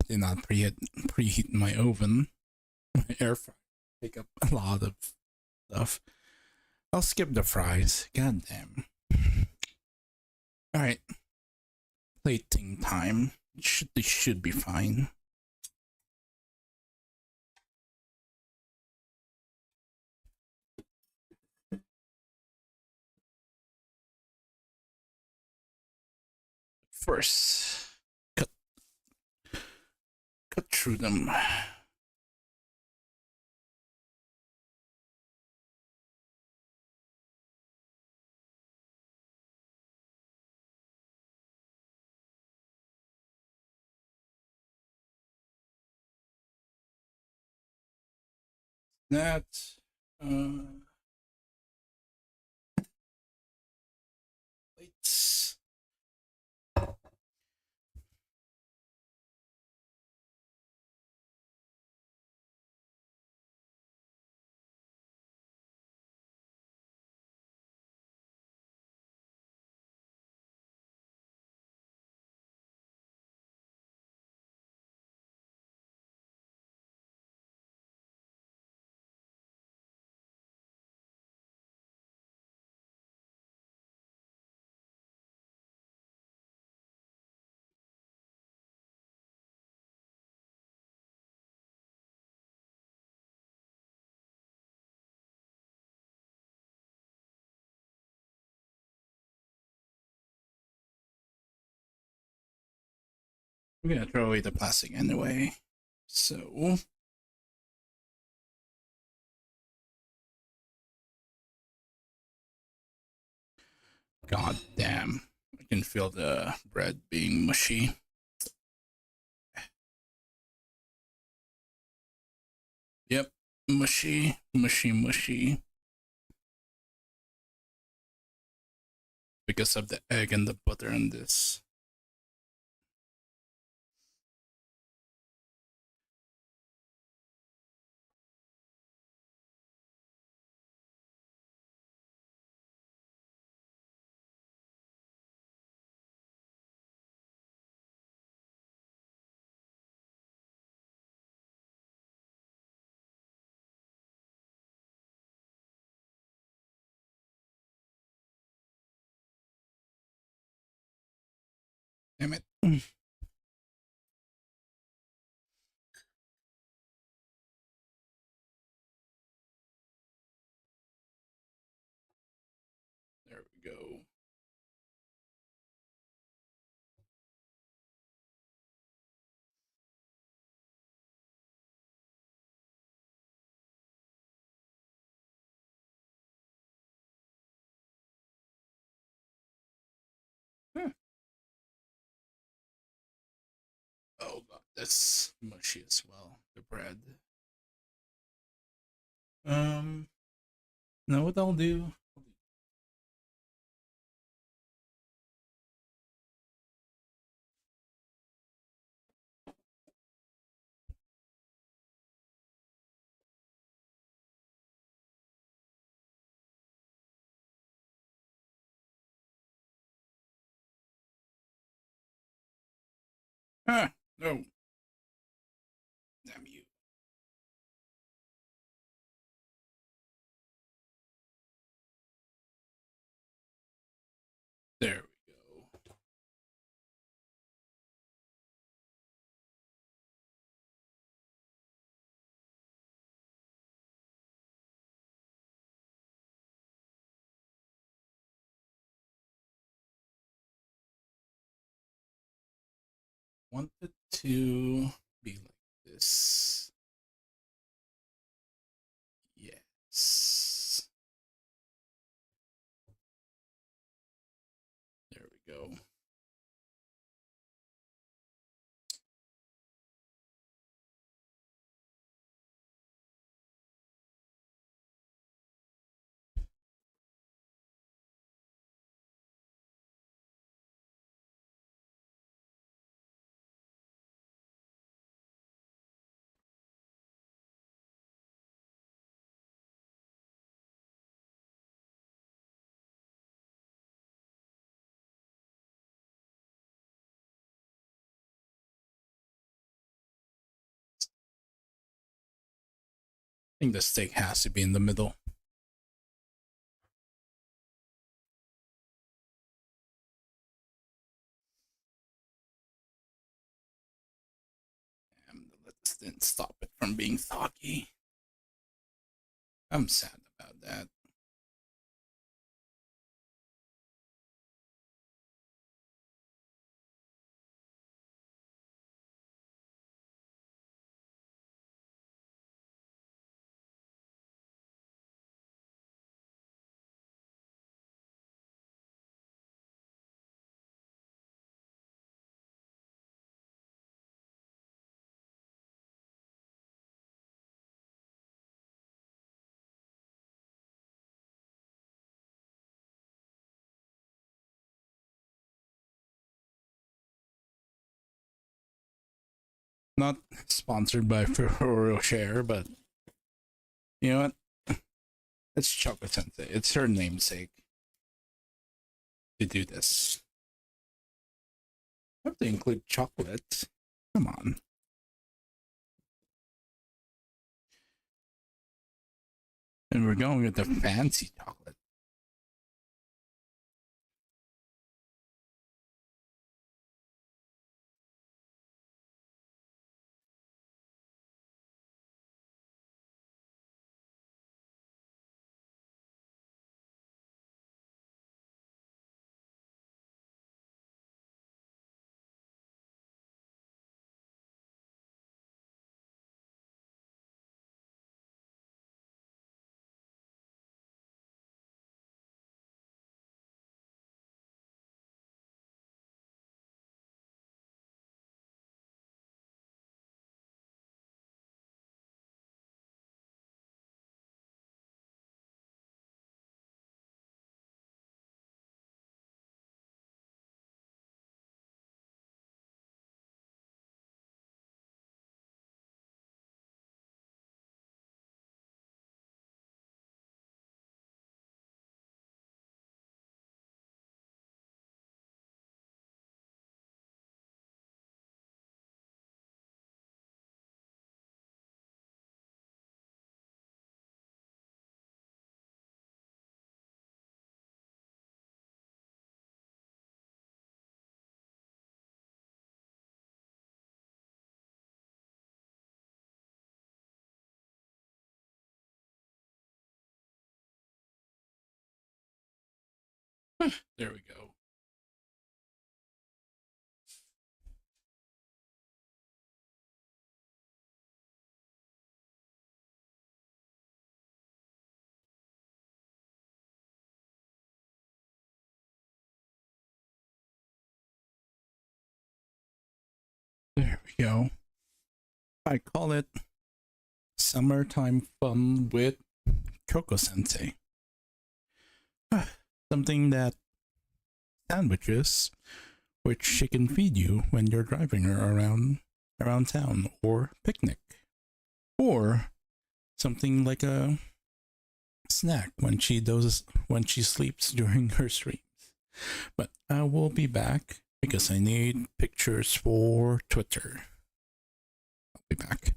Did not preheat my oven. My air fry take up a lot of stuff. I'll skip the fries. God damn. Alright. Plating time. This should be fine. First, cut through them. That plates. We're gonna throw away the plastic anyway. So god damn. I can feel the bread being mushy. Yep. Mushy. Because of the egg and the butter in this. Damn it. There we go. Huh. Oh god, that's mushy as well. The bread. Know what I'll do? Ah, no. Damn you. There Want it to be like this. Yes. There we go. I think the steak has to be in the middle. And let's then stop it from being soggy. I'm sad about that. Not sponsored by Ferrero Share, but you know what? It's Choco Sensei. It's her namesake to do this. I have to include chocolate. Come on. And we're going with the fancy chocolate. There we go. There we go. I call it summertime fun with Choco Sensei. Something that sandwiches which she can feed you when you're driving her around town or picnic. Or something like a snack when she sleeps during her streams. But I will be back because I need pictures for Twitter. I'll be back.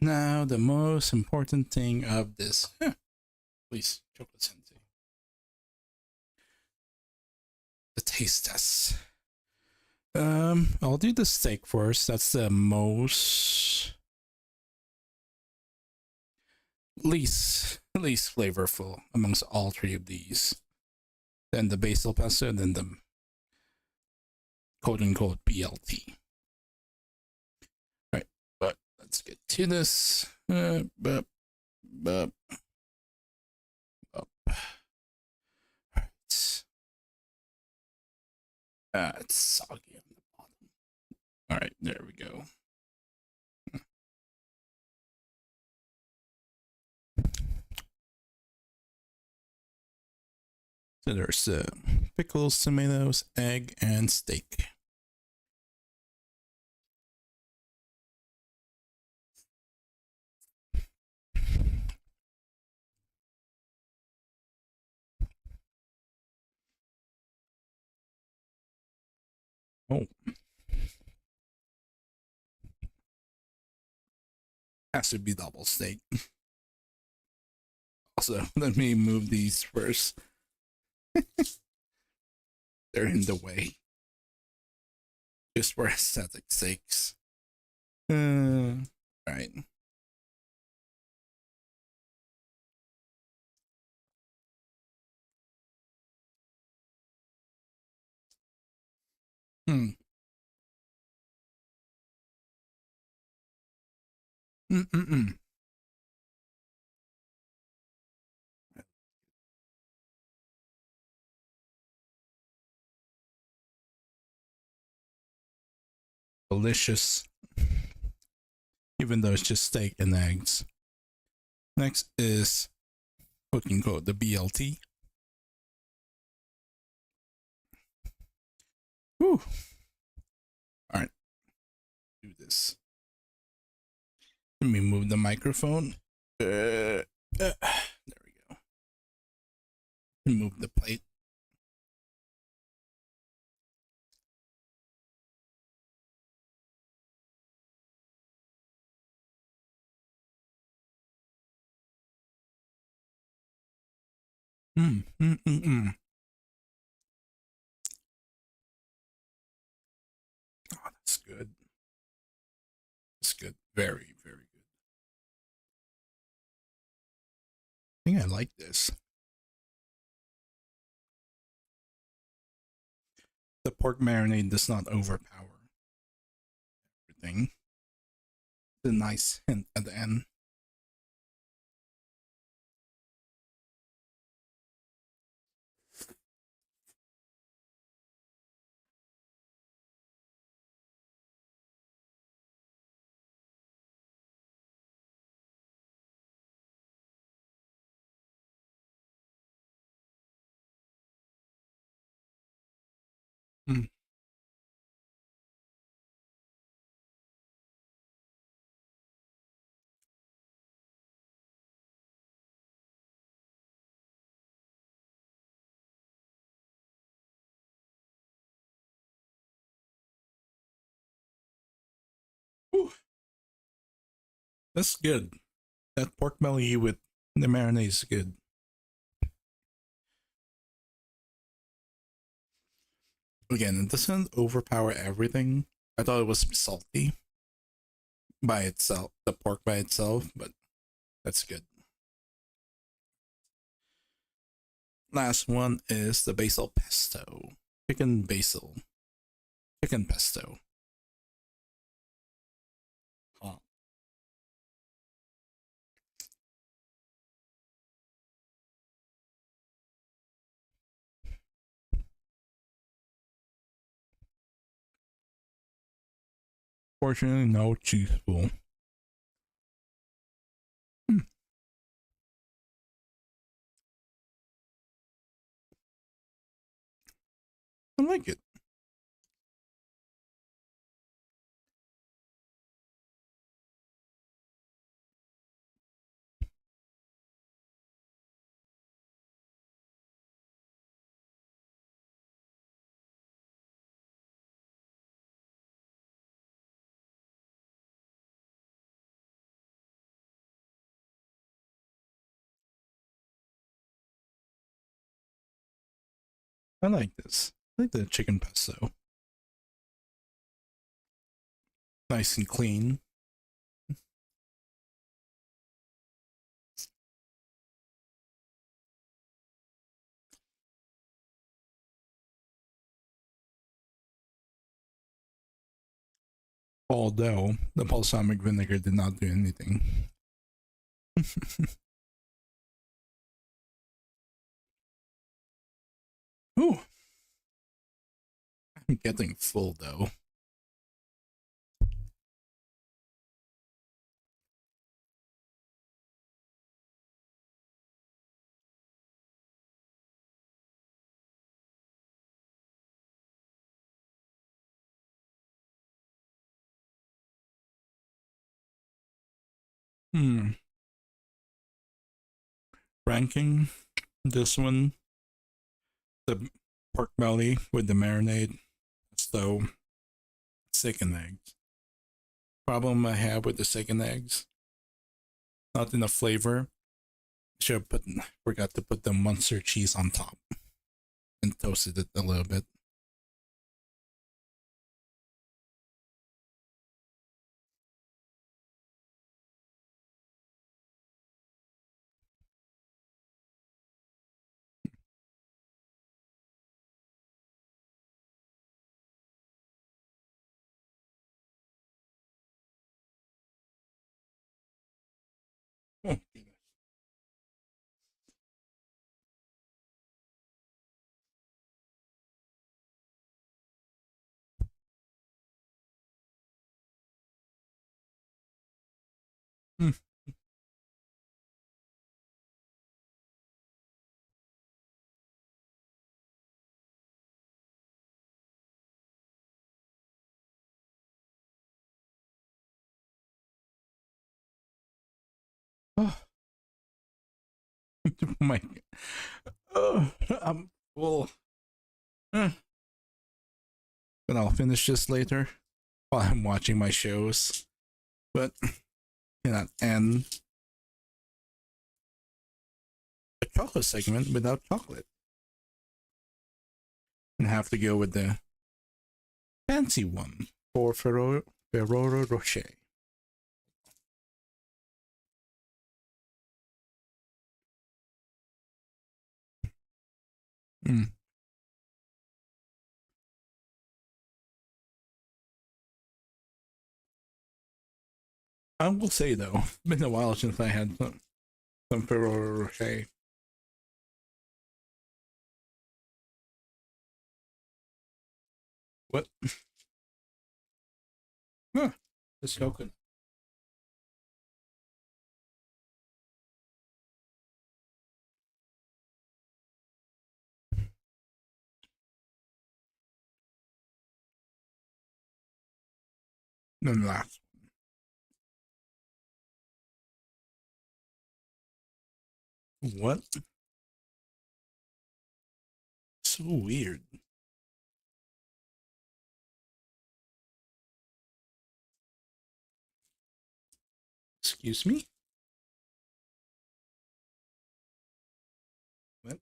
Now, the most important thing of this, please, chocolate sensei, the taste test. I'll do the steak first. That's the most least flavorful amongst all three of these. Then the basil pesto, and then the quote unquote BLT. Right, but let's get to this. Bup. It's soggy on the bottom. All right, there we go. So there's pickles, tomatoes, egg, and steak. Oh. Has to be double steak. Also, let me move these first. They're in the way. Just for aesthetic sakes. Right. Hmm. Mm-mm-mm. Delicious. Even though it's just steak and eggs. Next is cooking code, the BLT. Whew. Alright. Do this. Let me move the microphone. There we go. Move the plate. Oh, that's good. That's good. Very, very good. I think I like this. The pork marinade does not overpower everything. It's a nice hint at the end. Mm. Whew. That's good. That pork belly with the marinade is good. Again, it doesn't overpower everything. I thought it was salty by itself, the pork by itself, but that's good. Last one is the basil pesto. Chicken basil. Chicken pesto. Huh. Fortunately, no cheese pool. Hmm. I like it. I like this. I like the chicken pesto. Nice and clean. Although the balsamic vinegar did not do anything. Ooh. I'm getting full though. Hmm. Ranking this one, the pork belly with the marinade, so second eggs. Problem I have with the second eggs, not enough flavor. Should have forgot to put the Munster cheese on top and toasted it a little bit. Oh, hmm. Oh, my. I'm full. But I'll finish this later while I'm watching my shows. But cannot end a chocolate segment without chocolate. And have to go with the fancy one for Ferrero Rocher. Mm. I will say though, it's been a while since I had some Ferrero Rocher. What? Huh. It's coconut. Then last. What? So weird. Excuse me? What?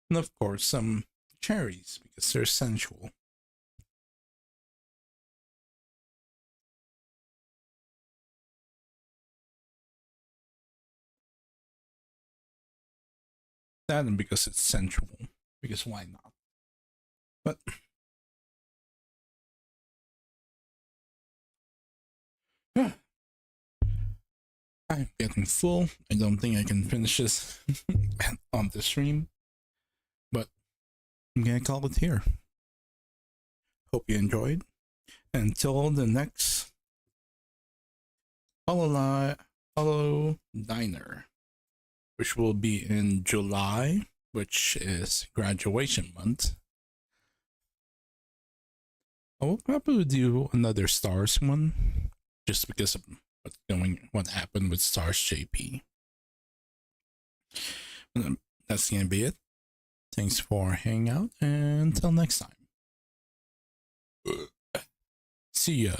And of course, some cherries because they're sensual. That and because it's sensual. Because why not? But I'm getting full. I don't think I can finish this on the stream. But I'm gonna call it here. Hope you enjoyed. Until the next Hollow Diner, which will be in July, which is graduation month. I will probably do another Stars one, just because of what happened with Stars JP. That's gonna be it. Thanks for hanging out, and until next time. See ya.